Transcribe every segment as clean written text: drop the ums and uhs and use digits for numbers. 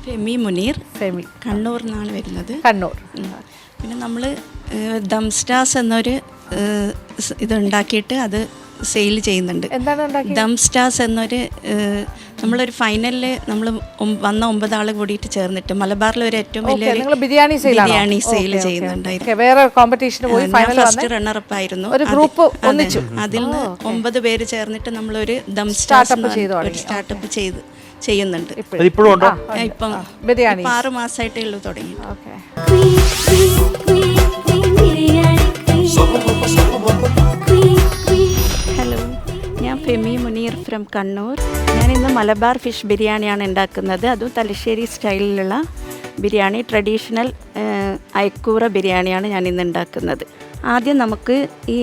ഫെമി മുനീർ. ഫെമി കണ്ണൂരിൽ നിന്നാണ് വരുന്നത്. കണ്ണൂർ. പിന്നെ നമ്മൾ ദംസ്റ്റാസ് എന്നൊരു ഇതുണ്ടാക്കിയിട്ട് അത് സെയിൽ ചെയ്യുന്നുണ്ട്. എന്താണ് ദംസ്റ്റാസ് എന്നൊരു നമ്മളൊരു ഫൈനലിൽ നമ്മൾ വന്ന 9 ആൾ കൂടിയിട്ട് ചേർന്നിട്ട് മലബാറിൽ ഒരു ഏറ്റവും വലിയ ബിരിയാണി സെയിൽ ചെയ്യുന്നുണ്ടായിരുന്നു. വേറെ കോമ്പറ്റീഷന് പോയി ഫസ്റ്റ് റണ്ണറപ്പ് ആയിരുന്നു. ഒരു ഗ്രൂപ്പ് ഒന്നിച്ചു. അതിൽ നിന്ന് 9 പേര് ചേർന്നിട്ട് നമ്മളൊരു ദം സ്റ്റാർട്ടപ്പ് ചെയ്യുന്നുണ്ട്. ഇപ്പം ബിരിയാണി 6 മാസമായിട്ടേ ഉള്ളൂ തുടങ്ങി. ഹലോ, ഞാൻ ഫെമി മുനീർ ഫ്രം കണ്ണൂർ. ഞാനിന്ന് മലബാർ ഫിഷ് ബിരിയാണിയാണ് ഉണ്ടാക്കുന്നത്. അതും തലശ്ശേരി സ്റ്റൈലിലുള്ള ബിരിയാണി, ട്രഡീഷണൽ അയക്കൂറ ബിരിയാണിയാണ് ഞാനിന്ന് ഉണ്ടാക്കുന്നത്. ആദ്യം നമുക്ക് ഈ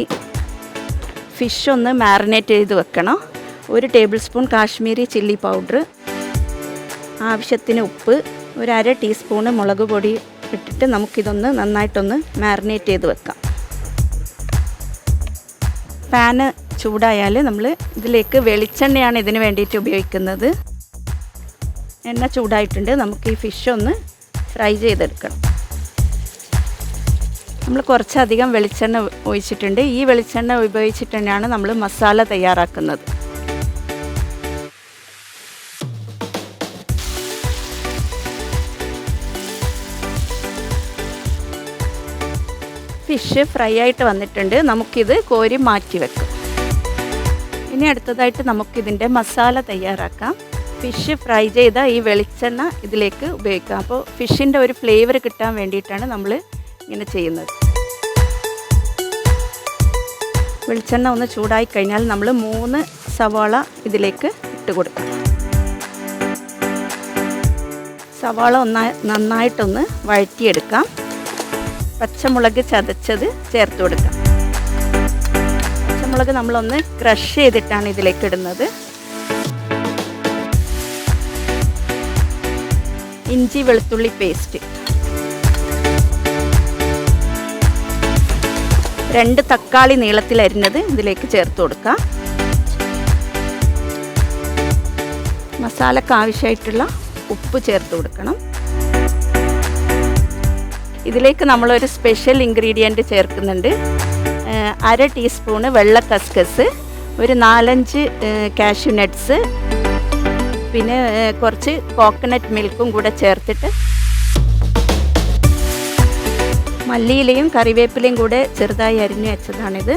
ഫിഷ് ഒന്ന് മാറിനേറ്റ് ചെയ്ത് വെക്കണം. 1 table spoon Kashmiri chilli powder, ആവശ്യത്തിന് ഉപ്പ്, 1/2 ടീസ്പൂണ് മുളക് പൊടി ഇട്ടിട്ട് നമുക്കിതൊന്ന് നന്നായിട്ടൊന്ന് മാറിനേറ്റ് ചെയ്ത് വെക്കാം. പാന് ചൂടായാൽ നമ്മൾ ഇതിലേക്ക് വെളിച്ചെണ്ണയാണ് ഇതിന് വേണ്ടിയിട്ട് ഉപയോഗിക്കുന്നത്. എണ്ണ ചൂടായിട്ടുണ്ട്. നമുക്ക് ഈ ഫിഷ് ഒന്ന് ഫ്രൈ ചെയ്തെടുക്കണം. നമ്മൾ കുറച്ചധികം വെളിച്ചെണ്ണ ഒഴിച്ചിട്ടുണ്ട്. ഈ വെളിച്ചെണ്ണ ഉപയോഗിച്ചിട്ട് തന്നെയാണ് നമ്മൾ മസാല തയ്യാറാക്കുന്നത്. ഫിഷ് ഫ്രൈ ആയിട്ട് വന്നിട്ടുണ്ട്. നമുക്കിത് കോരി മാറ്റി വെക്കാം. ഇനി അടുത്തതായിട്ട് നമുക്കിതിൻ്റെ മസാല തയ്യാറാക്കാം. ഫിഷ് ഫ്രൈ ചെയ്ത ഈ വെളിച്ചെണ്ണ ഇതിലേക്ക് ഉപയോഗിക്കാം. അപ്പോൾ ഫിഷിൻ്റെ ഒരു ഫ്ലേവർ കിട്ടാൻ വേണ്ടിയിട്ടാണ് നമ്മൾ ഇങ്ങനെ ചെയ്യുന്നത്. വെളിച്ചെണ്ണ ഒന്ന് ചൂടായി കഴിഞ്ഞാൽ നമ്മൾ 3 സവാള ഇതിലേക്ക് ഇട്ട് കൊടുക്കാം. സവാള നന്നായിട്ടൊന്ന് വഴറ്റിയെടുക്കാം. പച്ചമുളക് ചതച്ചത് ചേർത്ത് കൊടുക്കാം. പച്ചമുളക് നമ്മളൊന്ന് ക്രഷ് ചെയ്തിട്ടാണ് ഇതിലേക്ക് ഇടുന്നത്. ഇഞ്ചി വെളുത്തുള്ളി പേസ്റ്റ്, 2 തക്കാളി നീളത്തിൽ അരിഞ്ഞത് ഇതിലേക്ക് ചേർത്ത് കൊടുക്കാം. മസാലക്ക് ആവശ്യമായിട്ടുള്ള ഉപ്പ് ചേർത്ത് കൊടുക്കണം. ഇതിലേക്ക് നമ്മളൊരു സ്പെഷ്യൽ ഇൻഗ്രീഡിയൻറ്റ് ചേർക്കുന്നുണ്ട്. 1/2 ടീസ്പൂണ് വെള്ള കസ്കസ്, ഒരു 4-5 കാഷ്യൂ നട്ട്സ്, പിന്നെ കുറച്ച് കോക്കനട്ട് മിൽക്കും കൂടെ ചേർത്തിട്ട് മല്ലിയിലയും കറിവേപ്പിലയും കൂടെ ചെറുതായി അരിഞ്ഞു വെച്ചതാണിത്.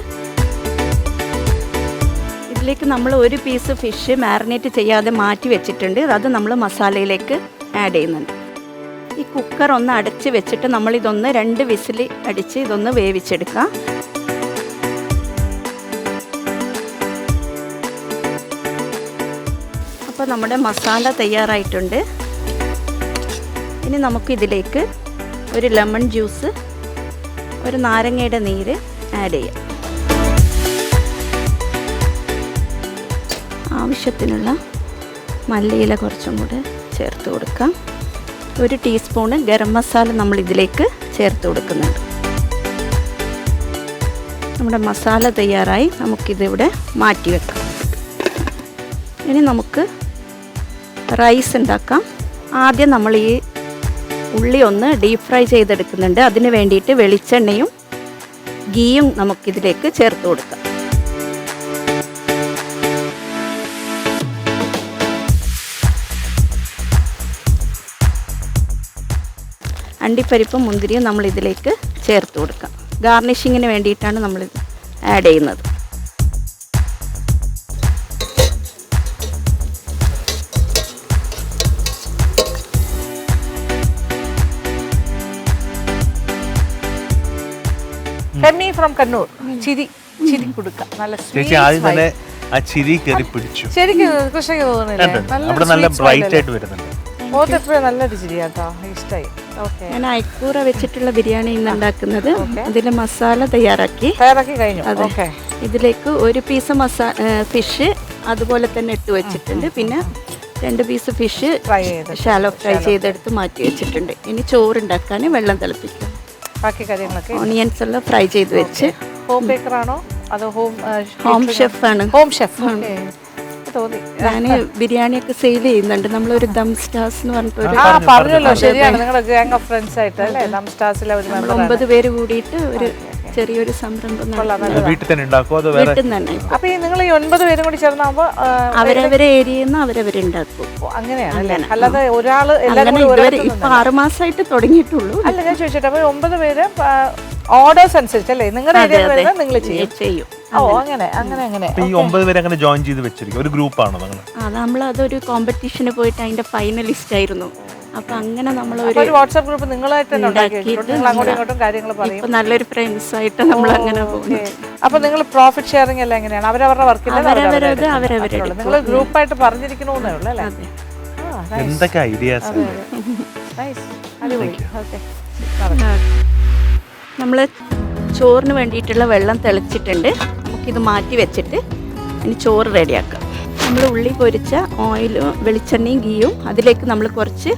ഇതിലേക്ക് നമ്മൾ 1 പീസ് ഫിഷ് മാറിനേറ്റ് ചെയ്യാതെ മാറ്റി വെച്ചിട്ടുണ്ട്. അത് നമ്മൾ മസാലയിലേക്ക് ആഡ് ചെയ്യുന്നുണ്ട്. ഈ കുക്കർ ഒന്ന് അടച്ച് വെച്ചിട്ട് നമ്മളിതൊന്ന് 2 വിസിൽ അടിച്ച് ഇതൊന്ന് വേവിച്ചെടുക്കാം. അപ്പോൾ നമ്മുടെ മസാല തയ്യാറായിട്ടുണ്ട്. ഇനി നമുക്കിതിലേക്ക് ഒരു ലെമൺ ജ്യൂസ്, ഒരു നാരങ്ങയുടെ നീര് ആഡ് ചെയ്യാം. ആവശ്യത്തിനുള്ള മല്ലിയില കുറച്ചും കൂടെ ചേർത്ത് കൊടുക്കാം. 1 ടീസ്പൂണ് ഗരം മസാല നമ്മൾ ഇതിലേക്ക് ചേർത്ത് കൊടുക്കുന്നുണ്ട്. നമ്മുടെ മസാല തയ്യാറായി. നമുക്കിതിവിടെ മാറ്റി വെക്കാം. ഇനി നമുക്ക് റൈസ് ഉണ്ടാക്കാം. ആദ്യം നമ്മൾ ഈ ഉള്ളി ഒന്ന് ഡീപ് ഫ്രൈ ചെയ്തെടുക്കുന്നുണ്ട്. അതിന് വേണ്ടിയിട്ട് വെളിച്ചെണ്ണയും ഗീയും നമുക്കിതിലേക്ക് ചേർത്ത് കൊടുക്കാം. അണ്ടിപ്പരിപ്പും മുന്തിരിയും നമ്മൾ ഇതിലേക്ക് ചേർത്ത് കൊടുക്കാം. ഗാർണിഷിങ്ങിന് വേണ്ടിയിട്ടാണ് നമ്മളിത് ആഡ് ചെയ്യുന്നത്. ഫെമി ഫ്രം കണ്ണൂർ. ചിരി കൊടുക്കാം. നല്ല ശരിക്കും തോന്നുന്നില്ല. നല്ല ബ്രൈറ്റ് ആയിട്ട് വരുന്നുണ്ട്. നല്ലൊരു ചിരിയാട്ടോ, ഇഷ്ടമായി. ഞാൻ അയക്കൂറ വെച്ചിട്ടുള്ള ബിരിയാണി ഇന്ന് ഉണ്ടാക്കുന്നത്. ഇതിൽ മസാല തയ്യാറാക്കി കഴിഞ്ഞു. അതെ, ഇതിലേക്ക് 1 പീസ് ഫിഷ് അതുപോലെ തന്നെ ഇട്ട് വെച്ചിട്ടുണ്ട്. പിന്നെ 2 പീസ് ഫിഷ് ഷാലോ ഫ്രൈ ചെയ്തെടുത്ത് മാറ്റി വെച്ചിട്ടുണ്ട്. ഇനി ചോറുണ്ടാക്കാൻ വെള്ളം തിളപ്പിക്കും. ബാക്കി കാര്യങ്ങളൊക്കെ ഓണിയൻസ് എല്ലാം ഫ്രൈ ചെയ്ത് വെച്ച്. ഹോം ബേക്കറാണോ അതോ ഹോം ഷെഫാണ്? Home chef. തോന്നി. ഞാൻ ബിരിയാണിയൊക്കെ സെയിൽ ചെയ്യുന്നുണ്ട്. നമ്മളൊരു ദം സ്റ്റാർസ് എന്ന് പറഞ്ഞിട്ടൊരു ആ പറഞ്ഞല്ലോ, ശരിയാണ്. നിങ്ങളുടെ ഗ്യാങ് ഓഫ് ഫ്രണ്ട്സ് ആയിട്ട് അല്ലേ ദം സ്റ്റാർസിലെ ഒരു മെമ്പർ. 9 പേര് കൂടിയിട്ട് ഒരു ചെറിയൊരു സംരംഭം വീട്ടിൽ തന്നെ ഉണ്ടാക്കും അതോ വേറെ? വീട്ടിൽ തന്നെ. അപ്പൊ ഈ നിങ്ങൾ ഈ 9 പേരും കൂടി ചേർന്നാകുമ്പോ അവരവരെ ഏരിയയിൽ നിന്ന് അവരവരുണ്ടാക്കും. അങ്ങനെയാണ് അല്ലേ? അല്ലാതെ ഒരാള് എല്ലാവരും കൂടി ഇതുവരെ ഇപ്പൊ 6 മാസമായിട്ട് തുടങ്ങിയിട്ടുള്ളൂ. അല്ല, ഞാൻ ചോദിച്ചിട്ട് അപ്പൊ 9 പേര് ഓർഡേഴ്സ് അനുസരിച്ചല്ലേ നിങ്ങളുടെ ഏരിയയിൽ വരുന്നത് നിങ്ങൾ ചെയ്യും? ഓ അങ്ങനെ അങ്ങനെ അങ്ങനെ. ഈ 9 പേര് അങ്ങനെ ജോയിൻ ചെയ്ത് വെച്ചിരിക്കും ഒരു ഗ്രൂപ്പാണോ നിങ്ങൾ? നമ്മൾ അതൊരു കോമ്പറ്റീഷന് പോയിട്ട് അതിന്റെ ഫൈനലിസ്റ്റ് ആയിരുന്നു. അപ്പൊ അങ്ങനെ നമ്മൾ ഒരു വാട്സ്ആപ്പ് ഗ്രൂപ്പ് നിങ്ങളായിട്ട് തന്നെ ഉണ്ടാക്കി വെച്ചിട്ടുണ്ട്. നിങ്ങൾ അങ്ങോട്ടും ഇങ്ങോട്ടും കാര്യങ്ങൾ പറയും. ഇപ്പൊ നല്ലൊരു ഫ്രണ്ട്സ് ആയിട്ട് നമ്മൾ അങ്ങനെ പോകുന്നു. അപ്പൊ നിങ്ങൾ പ്രോഫിറ്റ് ഷെയറിംഗ് എല്ലാം എങ്ങനെയാണ്? അവരവരുടെ വർക്കില്ല നിങ്ങൾ ഗ്രൂപ്പായിട്ട് പറഞ്ഞിരിക്കണമെന്നേ ഉള്ളൂ അല്ലേ? എന്തൊക്കെ ഐഡിയാസ്. നമ്മൾ ചോറിന് വേണ്ടിയിട്ടുള്ള വെള്ളം തിളച്ചിട്ടുണ്ട്. നമുക്കിത് മാറ്റി വെച്ചിട്ട് ഇനി ചോറ് റെഡിയാക്കാം. നമ്മൾ ഉള്ളി പൊരിച്ച ഓയിലും വെളിച്ചെണ്ണയും ഗീയും അതിലേക്ക് നമ്മൾ കുറച്ച്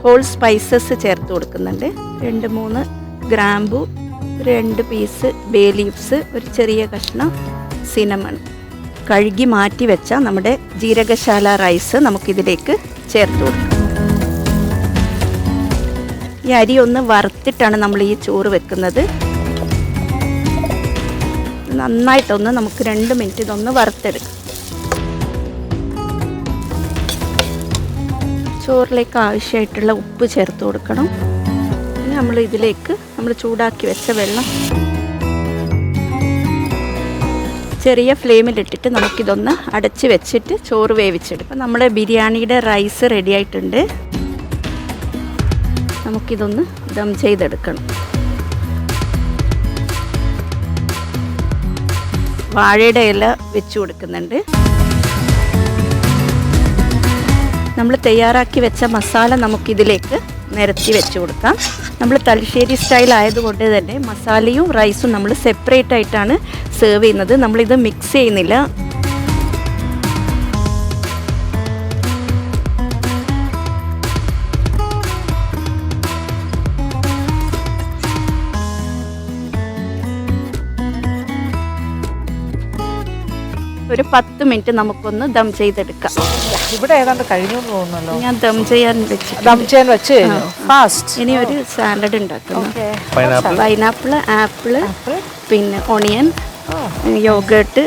ഹോൾ സ്പൈസസ് ചേർത്ത് കൊടുക്കുന്നുണ്ട്. 2-3 ഗ്രാമ്പു, 2 പീസ് ബേ ലീവ്സ്, ഒരു ചെറിയ കഷ്ണം സിനമൺ. കഴുകി മാറ്റി വെച്ച നമ്മുടെ ജീരകശാല റൈസ് നമുക്കിതിലേക്ക് ചേർത്ത് കൊടുക്കാം. ഈ അരി ഒന്ന് വറുത്തിട്ടാണ് നമ്മൾ ഈ ചോറ് വെക്കുന്നത്. നന്നായിട്ടൊന്ന് നമുക്ക് 2 മിനിറ്റ് ഇതൊന്ന് വറുത്തെടുക്കാം. ചോറിലേക്ക് ആവശ്യമായിട്ടുള്ള ഉപ്പ് ചേർത്ത് കൊടുക്കണം. പിന്നെ നമ്മൾ ഇതിലേക്ക് നമ്മൾ ചൂടാക്കി വെച്ച വെള്ളം ചെറിയ ഫ്ലെയിമിലിട്ടിട്ട് നമുക്കിതൊന്ന് അടച്ച് വെച്ചിട്ട് ചോറ് വേവിച്ചെടുക്കാം. നമ്മുടെ ബിരിയാണിയുടെ റൈസ് റെഡി ആയിട്ടുണ്ട്. നമുക്കിതൊന്ന് ദം ചെയ്തെടുക്കണം. വാഴയുടെ ഇല വെച്ച് കൊടുക്കുന്നുണ്ട്. നമ്മൾ തയ്യാറാക്കി വെച്ച മസാല നമുക്കിതിലേക്ക് നിരത്തി വെച്ച് കൊടുക്കാം. നമ്മൾ തലശ്ശേരി സ്റ്റൈൽ ആയതുകൊണ്ട് തന്നെ മസാലയും റൈസും നമ്മൾ സെപ്പറേറ്റ് ആയിട്ടാണ് സെർവ് ചെയ്യുന്നത്. നമ്മളിത് മിക്സ് ചെയ്യുന്നില്ല. ഒരു 10 മിനിറ്റ് നമുക്കൊന്ന് ദം ചെയ്തെടുക്കാം. ഇവിടെ ഏതാണ്ട് കഴിഞ്ഞു തോന്നുന്നല്ലോ. ഞാൻ ദം ചെയ്യാൻ വെച്ചു. ദം ചെയ്യാൻ വെച്ച് ഫാസ്റ്റ്. ഇനി ഒരു സാലഡ് ഉണ്ടാക്കുന്നു. പൈനാപ്പിൾ, ആപ്പിള്, പിന്നെ onion, yoghurt,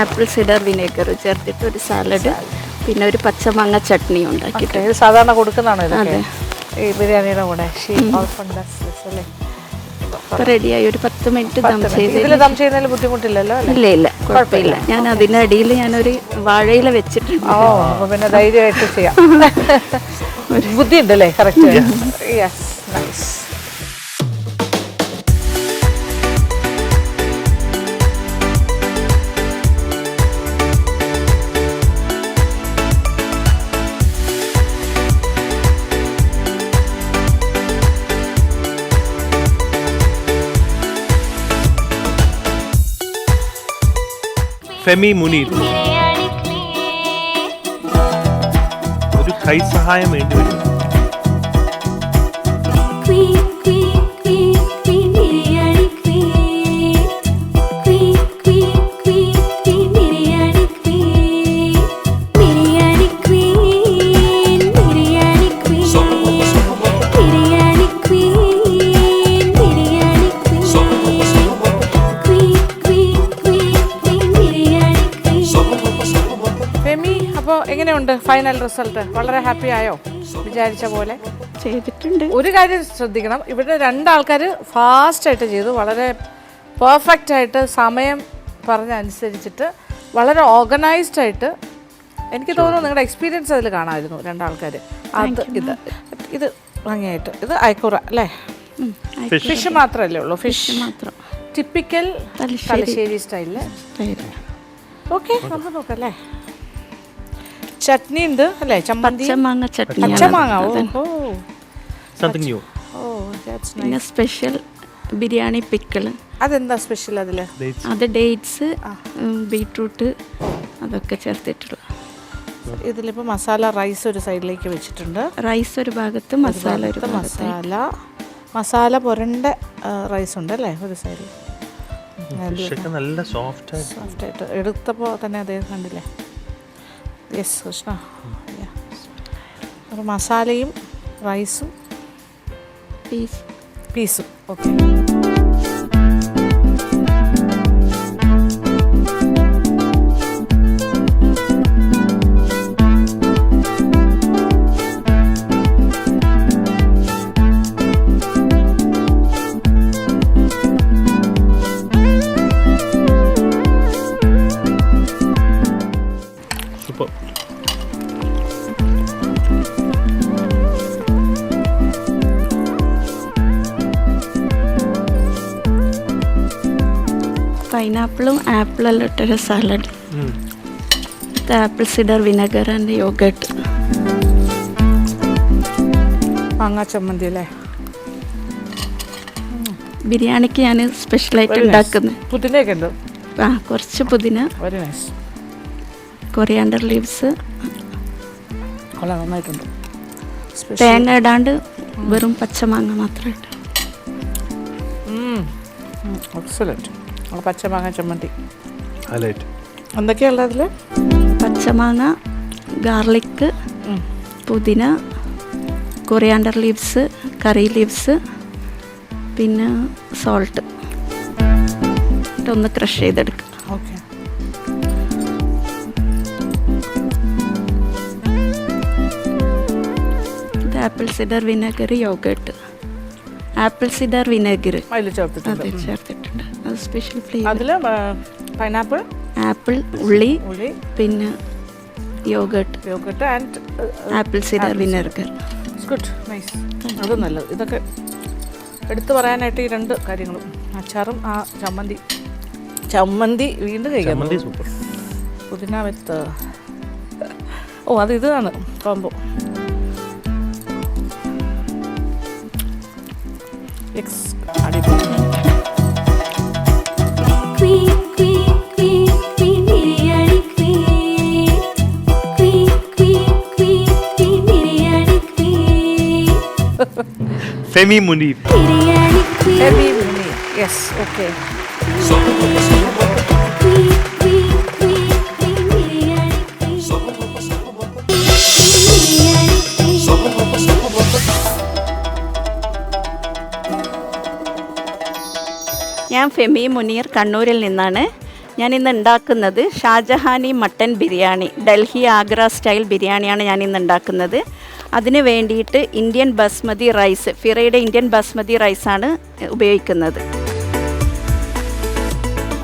apple cider vinegar ചേർത്തിട്ട് ഒരു സാലഡ്, പിന്നെ ഒരു പച്ചമാങ്ങ ചട്നി ഉണ്ടാക്കിയിട്ട്. ഇത് സാധാരണ കൊടുക്കുന്നതാണോ ഇതൊക്കെ ഈ ബിരിയാണിയുടെ കൂടെ? റെഡിയായി. ഒരു 10 മിനിറ്റ് ദം ചെയ്ത്. ഇതിൽ ദം ചെയ്യുന്നതിൽ ബുദ്ധിമുട്ടില്ലല്ലോ? ഇല്ല കുഴപ്പമില്ല. ഞാൻ അതിൻ്റെ അടിയിൽ ഞാനൊരു വാഴയില വെച്ചിട്ടുണ്ട്. ഓ അപ്പൊ പിന്നെ ധൈര്യമായിട്ട് ചെയ്യാം. ബുദ്ധി ഉണ്ടല്ലേ? Correct. Yes, nice. Femi Muneer, ഒരു കൈസഹായം വേണ്ടി വരും. എങ്ങനെയുണ്ട് ഫൈനൽ റിസൾട്ട്? വളരെ ഹാപ്പി ആയോ? വിചാരിച്ച പോലെ ചെയ്തിട്ടുണ്ട്. ഒരു കാര്യം ശ്രദ്ധിക്കണം, ഇവിടെ 2 ആൾക്കാർ ഫാസ്റ്റായിട്ട് ചെയ്തു. വളരെ പെർഫെക്റ്റ് ആയിട്ട് സമയം പറഞ്ഞനുസരിച്ചിട്ട് വളരെ ഓർഗനൈസ്ഡ് ആയിട്ട്. എനിക്ക് തോന്നുന്നു നിങ്ങളുടെ എക്സ്പീരിയൻസ് അതിൽ കാണാമായിരുന്നു 2 ആൾക്കാർ. അത് ഇത് ഭംഗിയായിട്ട്. ഇത് അയക്കൂറ അല്ലേ? ഫിഷ് മാത്രമല്ലേ ഉള്ളൂ? ഫിഷ് മാത്രം. ടിപ്പിക്കൽ തലശ്ശേരി സ്റ്റൈലില്. ഓക്കെ, നമുക്ക് നോക്കാം അല്ലേ? ചട്നി ഉണ്ട് അല്ലേ? പച്ചമാങ്ങ ചട്നി. പച്ചമാങ്ങ. Something new. പിന്നെ സ്പെഷ്യൽ ബിരിയാണി പിക്കിള്. അതെന്താ സ്പെഷ്യൽ അതിൽ? അത് ഡേറ്റ്സ്, ബീട്രൂട്ട് അതൊക്കെ ചേർത്തിട്ടുള്ള. ഇതിലിപ്പോൾ മസാല റൈസ് ഒരു സൈഡിലേക്ക് വെച്ചിട്ടുണ്ട്. റൈസ് ഒരു ഭാഗത്ത്, മസാല ഒരു മസാല പുരണ്ട റൈസ് ഉണ്ട് അല്ലേ ഒരു സൈഡിൽ. നല്ല സോഫ്റ്റ് ആയിട്ട് എടുത്തപ്പോൾ തന്നെ അതേ കണ്ടില്ലേ? യെസ് കൃഷ്ണ. ഒരു മസാലയും റൈസും പീസും. ഓക്കെ. സൂപ്പർ. പൈനാപ്പിളും ആപ്പിളും എല്ലാം ഇട്ടൊരു സാലഡ്. ഇത് apple cider vinegar and yoghurt. മാങ്ങാ ചമ്മന്തി അല്ലേ? ബിരിയാണിക്ക് ഞാൻ സ്പെഷ്യലായിട്ട് ഉണ്ടാക്കുന്നത്. പുതിനയൊക്കെ ഉണ്ട്. കുറച്ച് പുതിന, വെരി നൈസ്. കൊറിയാണ്ടർ ലീവ്സ്, കൊള്ളാം, നന്നായിട്ടുണ്ട്. തേങ്ങ ഇടാണ്ട് വെറും പച്ചമാങ്ങ മാത്രം ഇട്ട്. എക്സലൻറ്റ്. പച്ചമാങ്ങ ചമ്മന്തി ഹൈലൈറ്റ്. എന്തൊക്കെയുള്ളത് അതിൽ? പച്ചമാങ്ങ, ഗാർലിക്ക്, പുതിന, കൊറിയാണ്ടർ ലീവ്സ്, കറി ലീവ്സ്, പിന്നെ സോൾട്ട് ഒന്ന് ക്രഷ് ചെയ്തെടുക്കുക. ഓക്കെ. ഇത് apple cider vinegar yoghurt. Apple cider vinegar അതിൽ ചേർത്തിട്ടുണ്ട്. അതിൽ ചേർത്തിട്ടുണ്ട്. അത് സ്പെഷ്യൽ ഫ്ലേവർ. അതിൽ പൈനാപ്പിൾ, ആപ്പിൾ, ഉള്ളി, ഉള്ളി, പിന്നെ yoghurt and apple cider vinegar. Good, nice. അത് നല്ലത്. ഇതൊക്കെ എടുത്തു പറയാനായിട്ട് ഈ രണ്ട് കാര്യങ്ങളും, അച്ചാറും ആ ചമ്മന്തി വീണ്ടും കഴിക്കാം. സൂപ്പർ. പുതിന വിത്ത് അത് ഇതാണ് combo. Femi Muneer. Yes, okay. ഞാൻ ഫെമി മുനീർ, കണ്ണൂരിൽ നിന്നാണ്. ഞാൻ ഇന്ന് ഉണ്ടാക്കുന്നത് ഷാജഹാനി മട്ടൻ ബിരിയാണി, ഡൽഹി ആഗ്ര സ്റ്റൈൽ ബിരിയാണിയാണ് ഞാൻ ഇന്ന് ഉണ്ടാക്കുന്നത്. അതിന് വേണ്ടിയിട്ട് ഇന്ത്യൻ ബസ്മതി റൈസ്, ഫിറയുടെ ഇന്ത്യൻ ബസ്മതി റൈസാണ് ഉപയോഗിക്കുന്നത്.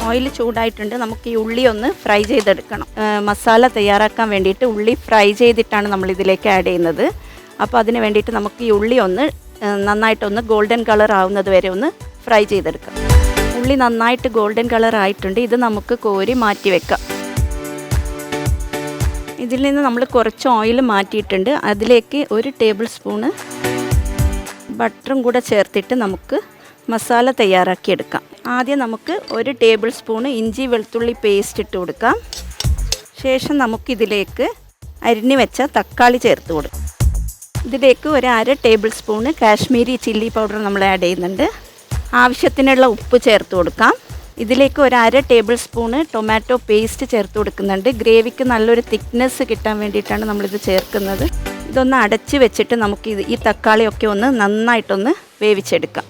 ഓയിൽ ചൂടായിട്ടുണ്ട്. നമുക്ക് ഈ ഉള്ളി ഒന്ന് ഫ്രൈ ചെയ്തെടുക്കണം. മസാല തയ്യാറാക്കാൻ വേണ്ടിയിട്ട് ഉള്ളി ഫ്രൈ ചെയ്തിട്ടാണ് നമ്മളിതിലേക്ക് ആഡ് ചെയ്യുന്നത്. അപ്പോൾ അതിന് വേണ്ടിയിട്ട് നമുക്ക് ഈ ഉള്ളി ഒന്ന് നന്നായിട്ടൊന്ന് ഗോൾഡൻ കളർ ആവുന്നത് വരെ ഒന്ന് ഫ്രൈ ചെയ്തെടുക്കാം. ഉള്ളി നന്നായിട്ട് ഗോൾഡൻ കളർ ആയിട്ടുണ്ട്. ഇത് നമുക്ക് കോരി മാറ്റി വെക്കാം. ഇതിൽ നിന്ന് നമ്മൾ കുറച്ച് ഓയിൽ മാറ്റിയിട്ടുണ്ട്. അതിലേക്ക് 1 ടേബിൾ സ്പൂണ് ബട്ടറും കൂടെ ചേർത്തിട്ട് നമുക്ക് മസാല തയ്യാറാക്കിയെടുക്കാം. ആദ്യം നമുക്ക് 1 ടേബിൾ സ്പൂണ് ഇഞ്ചി വെളുത്തുള്ളി പേസ്റ്റ് ഇട്ട് കൊടുക്കാം. ശേഷം നമുക്കിതിലേക്ക് അരിഞ്ഞു വെച്ച തക്കാളി ചേർത്ത് കൊടുക്കാം. ഇതിലേക്ക് 1/2 table spoon Kashmiri chilli powder നമ്മൾ ആഡ് ചെയ്യുന്നുണ്ട്. ആവശ്യത്തിനുള്ള ഉപ്പ് ചേർത്ത് കൊടുക്കാം. ഇതിലേക്ക് 1/2 ടേബിൾ സ്പൂണ് ടൊമാറ്റോ പേസ്റ്റ് ചേർത്ത് കൊടുക്കുന്നുണ്ട്. ഗ്രേവിക്ക് നല്ലൊരു തിക്നെസ് കിട്ടാൻ വേണ്ടിയിട്ടാണ് നമ്മളിത് ചേർക്കുന്നത്. ഇതൊന്ന് അടച്ച് വെച്ചിട്ട് നമുക്ക് ഈ തക്കാളിയൊക്കെ ഒന്ന് നന്നായിട്ടൊന്ന് വേവിച്ചെടുക്കാം.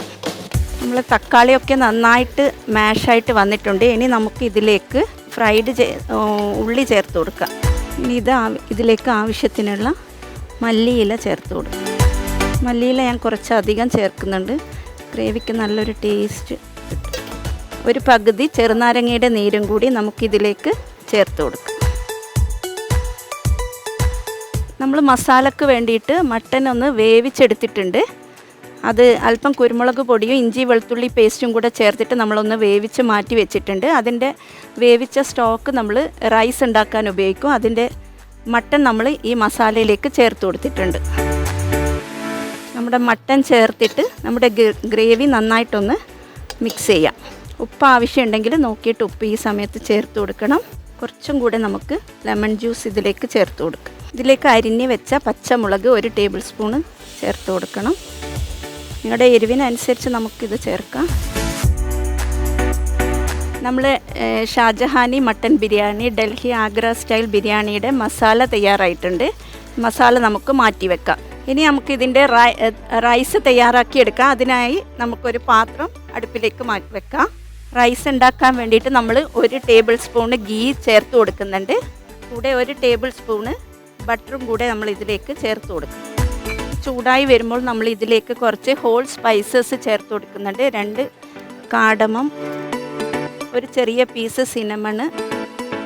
നമ്മൾ തക്കാളിയൊക്കെ നന്നായിട്ട് മാഷായിട്ട് വന്നിട്ടുണ്ട്. ഇനി നമുക്ക് ഇതിലേക്ക് ഉള്ളി ചേർത്ത് കൊടുക്കാം. ഇനി ഇതിലേക്ക് ആവശ്യത്തിനുള്ള മല്ലിയില ചേർത്ത് കൊടുക്കാം. മല്ലിയില ഞാൻ കുറച്ചധികം ചേർക്കുന്നുണ്ട്. ഗ്രേവിക്ക് നല്ലൊരു ടേസ്റ്റ് കിട്ടും. ഒരു പകുതി ചെറുനാരങ്ങയുടെ നീരും കൂടി നമുക്കിതിലേക്ക് ചേർത്ത് കൊടുക്കാം. നമ്മൾ മസാലക്ക് വേണ്ടിയിട്ട് മട്ടൻ ഒന്ന് വേവിച്ചെടുത്തിട്ടുണ്ട്. അത് അല്പം കുരുമുളക് പൊടിയും ഇഞ്ചി വെളുത്തുള്ളി പേസ്റ്റും കൂടെ ചേർത്തിട്ട് നമ്മളൊന്ന് വേവിച്ച് മാറ്റി വെച്ചിട്ടുണ്ട്. അതിൻ്റെ വേവിച്ച സ്റ്റോക്ക് നമ്മൾ റൈസ് ഉണ്ടാക്കാൻ ഉപയോഗിക്കും. അതിൻ്റെ മട്ടൻ നമ്മൾ ഈ മസാലയിലേക്ക് ചേർത്ത് കൊടുത്തിട്ടുണ്ട്. നമ്മുടെ മട്ടൻ ചേർത്തിട്ട് നമ്മുടെ ഗ്രേവി നന്നായിട്ടൊന്ന് മിക്സ് ചെയ്യാം. ഉപ്പ് ആവശ്യമുണ്ടെങ്കിൽ നോക്കിയിട്ട് ഉപ്പ് ഈ സമയത്ത് ചേർത്ത് കൊടുക്കണം. കുറച്ചും കൂടെ നമുക്ക് ലെമൺ ജ്യൂസ് ഇതിലേക്ക് ചേർത്ത് കൊടുക്കാം. ഇതിലേക്ക് അരിഞ്ഞ് വെച്ച പച്ചമുളക് 1 ടേബിൾ സ്പൂണ് ചേർത്ത് കൊടുക്കണം. നിങ്ങളുടെ എരിവിനനുസരിച്ച് നമുക്കിത് ചേർക്കാം. നമ്മൾ ഷാജഹാനി മട്ടൻ ബിരിയാണി ഡൽഹി ആഗ്ര സ്റ്റൈൽ ബിരിയാണിയുടെ മസാല തയ്യാറായിട്ടുണ്ട്. മസാല നമുക്ക് മാറ്റി വെക്കാം. ഇനി നമുക്ക് ഇതിൻ്റെ റൈസ് തയ്യാറാക്കിയെടുക്കാം. അതിനായി നമുക്കൊരു പാത്രം അടുപ്പിലേക്ക് മാറ്റി വെക്കാം. റൈസ് ഉണ്ടാക്കാൻ വേണ്ടിയിട്ട് നമ്മൾ 1 ടേബിൾ സ്പൂണ് ഗീ ചേർത്ത് കൊടുക്കുന്നുണ്ട്. കൂടെ 1 ടേബിൾ സ്പൂണ് ബട്ടറും കൂടെ നമ്മൾ ഇതിലേക്ക് ചേർത്ത് കൊടുക്കും. ചൂടായി വരുമ്പോൾ നമ്മൾ ഇതിലേക്ക് കുറച്ച് ഹോൾ സ്പൈസസ് ചേർത്ത് കൊടുക്കുന്നുണ്ട്. 2 കാടമം, ഒരു ചെറിയ പീസ് സിനമണ്,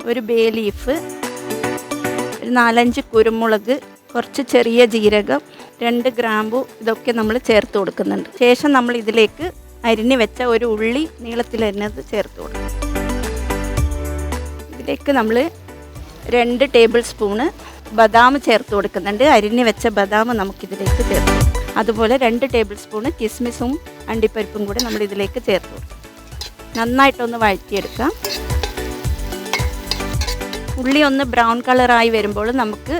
ഒരു ബേ ലീഫ്, ഒരു 4-5 കുരുമുളക്, കുറച്ച് ചെറിയ ജീരകം, 2 ഗ്രാമ്പു, ഇതൊക്കെ നമ്മൾ ചേർത്ത് കൊടുക്കുന്നുണ്ട്. ശേഷം നമ്മൾ ഇതിലേക്ക് അരിഞ്ഞ് വെച്ച ഒരു ഉള്ളി നീളത്തിലരിഞ്ഞത് ചേർത്ത് കൊടുക്കും. ഇതിലേക്ക് നമ്മൾ 2 ടേബിൾ സ്പൂണ് ബദാം ചേർത്ത് കൊടുക്കുന്നുണ്ട്. അരിഞ്ഞ് വെച്ച ബദാം നമുക്കിതിലേക്ക് ചേർത്ത് കൊടുക്കും. അതുപോലെ 2 ടേബിൾ സ്പൂണ് കിസ്മിസും അണ്ടിപ്പരിപ്പും കൂടെ നമ്മൾ ഇതിലേക്ക് ചേർത്ത് കൊടുക്കും. നന്നായിട്ടൊന്ന് വഴറ്റിയെടുക്കാം. ഉള്ളി ഒന്ന് ബ്രൗൺ കളറായി വരുമ്പോൾ നമുക്ക്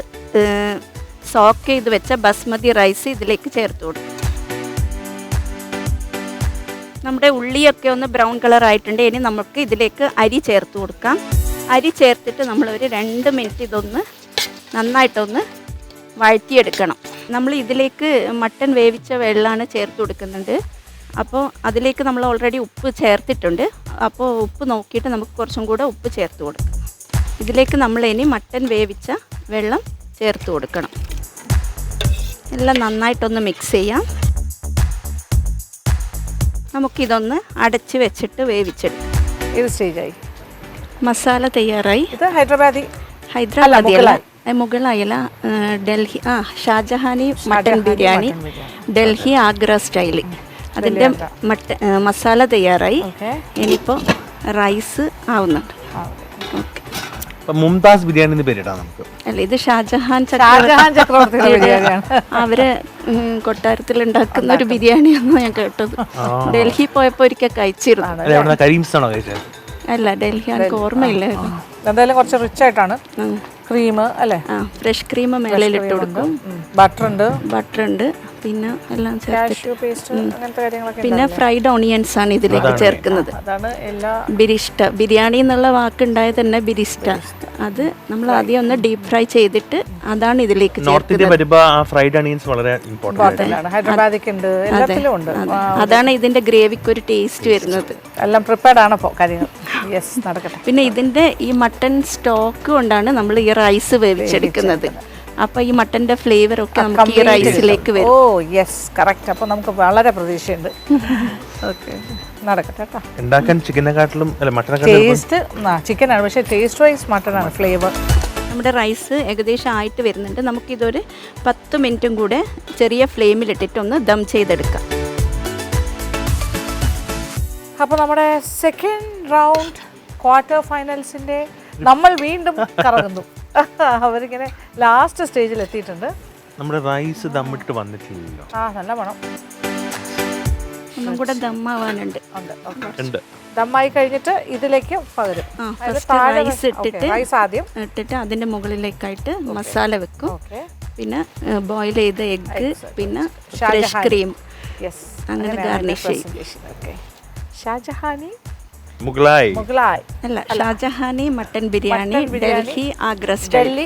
സോക്ക് ചെയ്ത് വെച്ച ബസ്മതി റൈസ് ഇതിലേക്ക് ചേർത്ത് കൊടുക്കും. നമ്മുടെ ഉള്ളിയൊക്കെ ഒന്ന് ബ്രൗൺ കളറായിട്ടുണ്ട്. ഇനി നമുക്ക് ഇതിലേക്ക് അരി ചേർത്ത് കൊടുക്കാം. അരി ചേർത്തിട്ട് നമ്മളൊരു 2 മിനിറ്റ് ഇതൊന്ന് നന്നായിട്ടൊന്ന് വഴറ്റിയെടുക്കണം. നമ്മൾ ഇതിലേക്ക് മട്ടൻ വേവിച്ച വെള്ളമാണ് ചേർത്ത് കൊടുക്കുന്നുണ്ട്. അപ്പോൾ അതിലേക്ക് നമ്മൾ ഓൾറെഡി ഉപ്പ് ചേർത്തിട്ടുണ്ട്. അപ്പോൾ ഉപ്പ് നോക്കിയിട്ട് നമുക്ക് കുറച്ചും കൂടെ ഉപ്പ് ചേർത്ത് കൊടുക്കാം. ഇതിലേക്ക് നമ്മൾ ഇനി മട്ടൻ വേവിച്ച വെള്ളം ചേർത്ത് കൊടുക്കണം. എല്ലാം നന്നായിട്ടൊന്ന് മിക്സ് ചെയ്യാം. നമുക്കിതൊന്ന് അടച്ച് വെച്ചിട്ട് വേവിച്ചെടുക്കാം. ഇത് സ്റ്റേജായി, മസാല തയ്യാറായി. ഇത് ഹൈദരാബാദി അല്ല മുഗളായല്ല, ഡൽഹി ഷാജഹാനി മട്ടൻ ബിരിയാണി ഡൽഹി ആഗ്ര സ്റ്റൈല്. അതിൻ്റെ മസാല തയ്യാറായി. ഇനിയിപ്പോൾ റൈസ് ആവുന്നുണ്ട്. ഓക്കെ, മുംതാസ് ബിരിയാണി എന്ന് പേരിട്ടാ നമുക്ക്. അല്ല, ഇത് ഷാജഹാൻ ചക്രവർത്തി അവര് കൊട്ടാരത്തിൽ ഉണ്ടാക്കുന്ന ഒരു ബിരിയാണിയാണെന്ന് ഞാൻ കേട്ടത്. ഡൽഹി പോയപ്പോ ഒരിക്കൽ കഴിച്ചിരുന്നു. അല്ല, ഡൽഹി എനിക്ക് ഓർമ്മയില്ലായിരുന്നു. എന്തായാലും കുറച്ച് റിച്ച് ആയിട്ടാണ്. ക്രീം അല്ലേ? ഫ്രഷ് ക്രീം മേളിൽ ഇട്ട് കൊടുക്കും. ബട്ടർ ഉണ്ട്, പിന്നെ എല്ലാം പിന്നെ ഫ്രൈഡ് ഓണിയൻസ് ആണ് ഇതിലേക്ക് ചേർക്കുന്നത്. ബിരിഷ്ട, ബിരിയാണി എന്നുള്ള വാക്കുണ്ടായത് തന്നെ ബിരിഷ്ട. അത് നമ്മൾ ആദ്യം ഒന്ന് ഡീപ് ഫ്രൈ ചെയ്തിട്ട് അതാണ് ഇതിലേക്ക് ചേർക്കുന്നത്. അതാണ് ഇതിന്റെ ഗ്രേവിക്ക് ഒരു ടേസ്റ്റ് വരുന്നത്. എല്ലാം പ്രിപ്പയർഡ് ആണ് ഇപ്പോൾ കാര്യങ്ങൾ. നടക്കട്ടെ. പിന്നെ ഇതിന്റെ ഈ മട്ടൺ സ്റ്റോക്ക് കൊണ്ടാണ് നമ്മൾ ഈ റൈസ് വേവിച്ചെടുക്കുന്നത്. അപ്പോൾ ഈ മട്ടൻ്റെ ഫ്ലേവർ ഒക്കെ നമുക്ക് ഈ റൈസിലേക്ക് വരും. Oh yes, correct. അപ്പോൾ നമുക്ക് വളരെ പ്രതീക്ഷയുണ്ട്. ഓക്കെ, നടക്കട്ടെ കേട്ടോ. ഉണ്ടാക്കാൻ ചിക്കനെക്കാട്ടിലും ടേസ്റ്റ് ചിക്കനാണ്, പക്ഷേ ടേസ്റ്റ് വൈസ് മട്ടനാണ് ഫ്ലേവർ. നമ്മുടെ റൈസ് ഏകദേശം ആയിട്ട് വരുന്നുണ്ട്. നമുക്കിതൊരു 10 മിനിറ്റും കൂടെ ചെറിയ ഫ്ലെയിമിലിട്ടിട്ടൊന്ന് ദം ചെയ്തെടുക്കാം. അപ്പോൾ നമ്മുടെ സെക്കൻഡ് റൗണ്ട് ക്വാർട്ടർ ഫൈനൽസിൻ്റെ നമ്മൾ വീണ്ടും കറങ്ങുന്നു. അവരിങ്ങനെ ലാസ്റ്റ് സ്റ്റേജിൽ എത്തിയിട്ടുണ്ട്. നമ്മുടെ റൈസ് ദമ്മിട്ട് വന്നിട്ടില്ലല്ലോ. നല്ല മണം. ഒന്നും കൂടെ ദമ്മാവാനുണ്ട്. ദമ്മായി കഴിഞ്ഞിട്ട് ഇതിലേക്ക് പകരും. റൈസ് ഇട്ടിട്ട് റൈസ് ആദ്യം ഇട്ടിട്ട് അതിൻ്റെ മുകളിലേക്കായിട്ട് മസാല വെക്കും. പിന്നെ ബോയിൽ ചെയ്ത എഗ്ഗ്, പിന്നെ ഫ്രഷ് ക്രീം, അങ്ങനെ ഗാർണിഷ് ചെയ്യും. ഷാജഹാനി മുഗളായി അല്ല, ഷാജഹാനി മട്ടൻ ബിരിയാണി ഡൽഹി ആഗ്ര സ്റ്റൈൽ.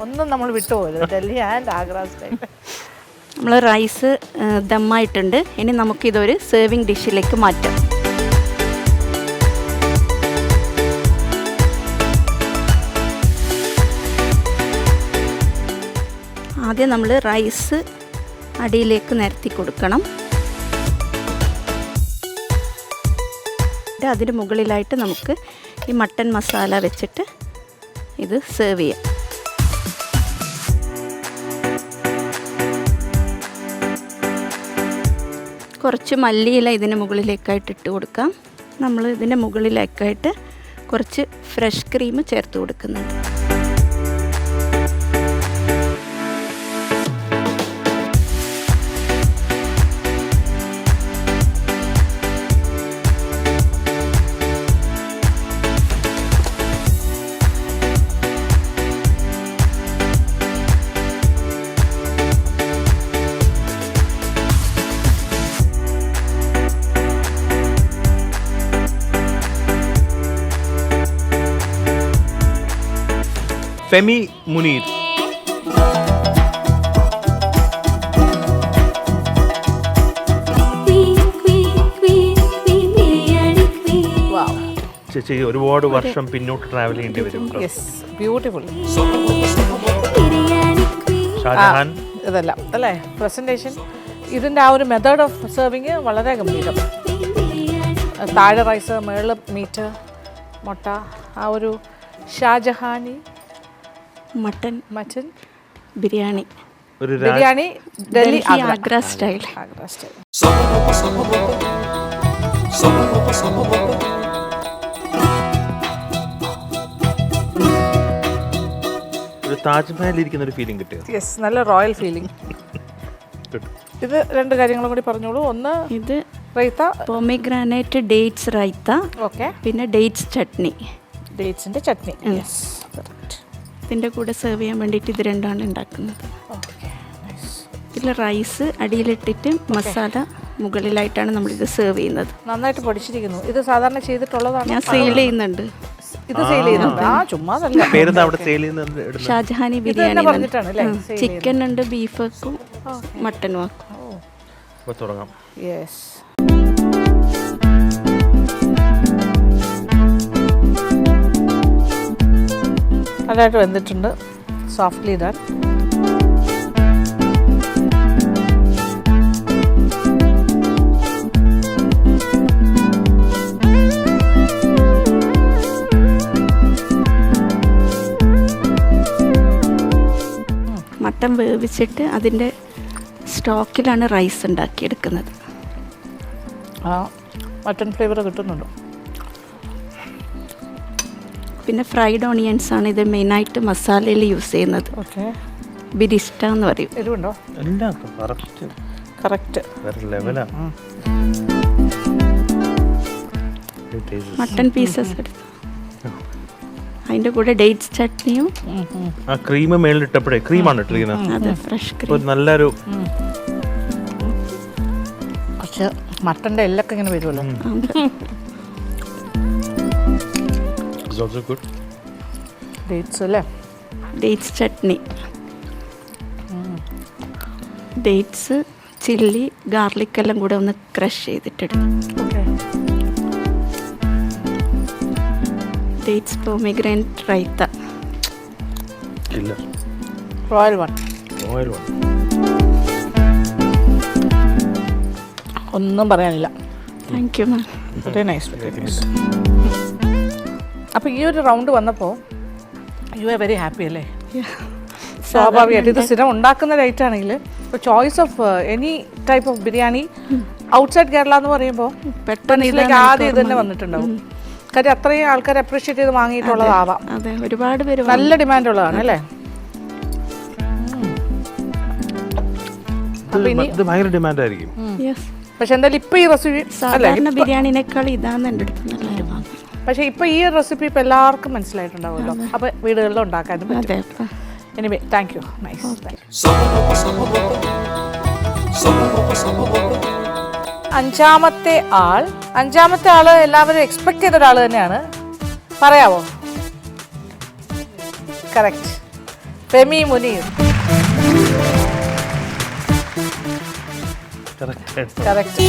ഒന്നും നമ്മൾ വിട്ടുപോകരുത്. Delhi and Agra style. നമ്മൾ റൈസ് ദമ്മായിട്ടുണ്ട്. ഇനി നമുക്കിതൊരു സെർവിങ് ഡിഷിലേക്ക് മാറ്റാം. ആദ്യം നമ്മൾ റൈസ് അടിയിലേക്ക് നിരത്തി കൊടുക്കണം. അതിന് മുകളിലായിട്ട് നമുക്ക് ഈ മട്ടൻ മസാല വെച്ചിട്ട് ഇത് സെർവ് ചെയ്യാം. കുറച്ച് മല്ലിയില ഇതിന് മുകളിലേക്കായിട്ട് ഇട്ട് കൊടുക്കാം. നമ്മൾ ഇതിൻ്റെ മുകളിലേക്കായിട്ട് കുറച്ച് ഫ്രഷ് ക്രീം ചേർത്ത് കൊടുക്കുന്നുണ്ട്. ഫെമി മുനീർ. ചേച്ചി ഒരുപാട് വർഷം പിന്നോട്ട് ട്രാവൽ ചെയ്യേണ്ടി വരും. Yes, beautiful. ഷാജഹാൻ ഇതെല്ലാം അല്ലേ പ്രസൻറ്റേഷൻ. ഇതിൻ്റെ ആ ഒരു മെത്തേഡ് ഓഫ് സെർവിങ് വളരെ ഗംഭീരം. താഴെ റൈസ്, മേളിൽ മീറ്റ്, മുട്ട, ആ ഒരു ഷാജഹാനി മട്ടൻ ബിരിയാണി. ഒരു ബിരിയാണി ഡൽഹി ആഗ്ര സ്റ്റൈൽ. ആഗ്ര സ്റ്റൈൽ. ഒരു താജ്മഹൽ ഇരിക്കുന്ന ഒരു ഫീലിംഗ് കിട്ടിയോ? യെസ്, നല്ല റോയൽ ഫീലിംഗ്. ഇത് രണ്ട് കാര്യങ്ങളും കൂടി പറഞ്ഞോളൂ. ഒന്ന് ഇത് റൈത്ത, പൊമിഗ്രാനൈറ്റ് ഡേറ്റ്സ് റൈത്ത, ഓക്കെ, പിന്നെ ഡേറ്റ്സ് ചട്നി, ഡേറ്റ്സിൻ്റെ ചട്നി. യെസ്, ഇതിൻ്റെ കൂടെ സെർവ് ചെയ്യാൻ വേണ്ടിയിട്ട് ഇത് രണ്ടാണ് ഉണ്ടാക്കുന്നത്. Okay, nice. ഇതിൽ റൈസ് അടിയിലിട്ടിട്ട് മസാല മുകളിലായിട്ടാണ് നമ്മളിത് സെർവ് ചെയ്യുന്നത്. നന്നായിട്ട് പഠിച്ചിരിക്കുന്നു. ഇത് സാധാരണ ചെയ്തിട്ടുള്ളതാണ്. ഞാൻ സെയിൽ ചെയ്യുന്നുണ്ട്. ഇത് സെയിൽ ചെയ്യുന്നുണ്ട്. ആ ചുമ്മാതല്ല. പേരെന്താ അവിടെ സെയിൽ ചെയ്യുന്നത്? ഷാജഹാനി ബിരിയാണി പറഞ്ഞിട്ടാണ് അല്ലേ? ചിക്കൻ ഉണ്ട്, ബീഫ് വെക്കും, മട്ടനും വെക്കും. അപ്പോൾ തുടങ്ങാം. യെസ്. നല്ലതായിട്ട് വെന്തിട്ടുണ്ട്. Softly done. മട്ടൻ വേവിച്ചിട്ട് അതിൻ്റെ സ്റ്റോക്കിലാണ് റൈസ് ഉണ്ടാക്കിയെടുക്കുന്നത്. ആ മട്ടൺ ഫ്ലേവർ കിട്ടുന്നുണ്ടോ? പിന്നെ ഫ്രൈഡ് ഓണിയൻസ് ആണ് ഇത് മെയിനായിട്ട് മസാലയിൽ യൂസ് ചെയ്യുന്നത്. ഓക്കെ. ബിരിസ്റ്റ എന്ന് പറയും. എരിവുണ്ടോ? എല്ലാം കറക്റ്റ്. വേറെ ലെവലാണ്. മട്ടൺ പീസസ് എടുത്ത് അതിൻ്റെ കൂടെ ഡേറ്റ്സ് ചട്നിയും. ആ ക്രീം മേളിലിട്ടപ്പോഴേ ക്രീമാണ് ഇട്ടിരിക്കുന്നത്. അതെ, ഫ്രഷ് ക്രീം. നല്ലൊരു പക്ഷെ മട്ടൻ്റെ എല്ലൊക്കെ ഇങ്ങനെ വരുമല്ലോ. ഡേറ്റ്സ് അല്ലേ? Dates chutney, dates, chilli, garlic എല്ലാം കൂടെ ഒന്ന് ക്രഷ് ചെയ്തിട്ടെടുക്കും. Dates pomegranate raita. Royal one. ഒന്നും പറയാനില്ല. Thank you ma'am. Very nice. അപ്പോൾ ഈ ഒരു റൗണ്ട് വന്നപ്പോൾ യു ആർ വെരി ഹാപ്പി അല്ലേ? സ്വാഭാവികമായിട്ട് ഇത് സ്ഥിരം ഉണ്ടാക്കുന്ന റൈറ്റ് ആണെങ്കിൽ ഇപ്പോൾ choice of any type of biryani outside Kerala എന്ന് പറയുമ്പോൾ പെട്ടെന്ന് ആദ്യം ഇത് തന്നെ വന്നിട്ടുണ്ടാവും. കാര്യം അത്രയും ആൾക്കാർ അപ്രീഷിയേറ്റ് ചെയ്ത് വാങ്ങിയിട്ടുള്ളതാവാം. അതെ, ഒരുപാട് പേര് നല്ല ഡിമാൻഡ് ഉള്ളതാണ് അല്ലേ? ഭയങ്കര ഡിമാൻഡ് ആയിരിക്കും. പക്ഷെ എന്തായാലും ഇപ്പൊ ഈ റെസിപ്പി സാധാരണ ബിരിയാണിനേക്കാൾ ഇതാണ് എൻ്റെ അടുത്ത് നല്ലൊരു ഭാഗം. പക്ഷെ ഇപ്പൊ ഈ റെസിപ്പി ഇപ്പൊ എല്ലാവർക്കും മനസ്സിലായിട്ടുണ്ടാവുമല്ലോ. അപ്പൊ വീടുകളിൽ ഉണ്ടാക്കാനും അതെ. Anyway thank you. നൈസ്. അഞ്ചാമത്തെ ആള് എല്ലാവരും എക്സ്പെക്ട് ചെയ്ത ഒരാൾ തന്നെയാണ്. പറയാവോ? കറക്റ്റ്, ഫെമി മുനീർ. കറക്റ്റ്.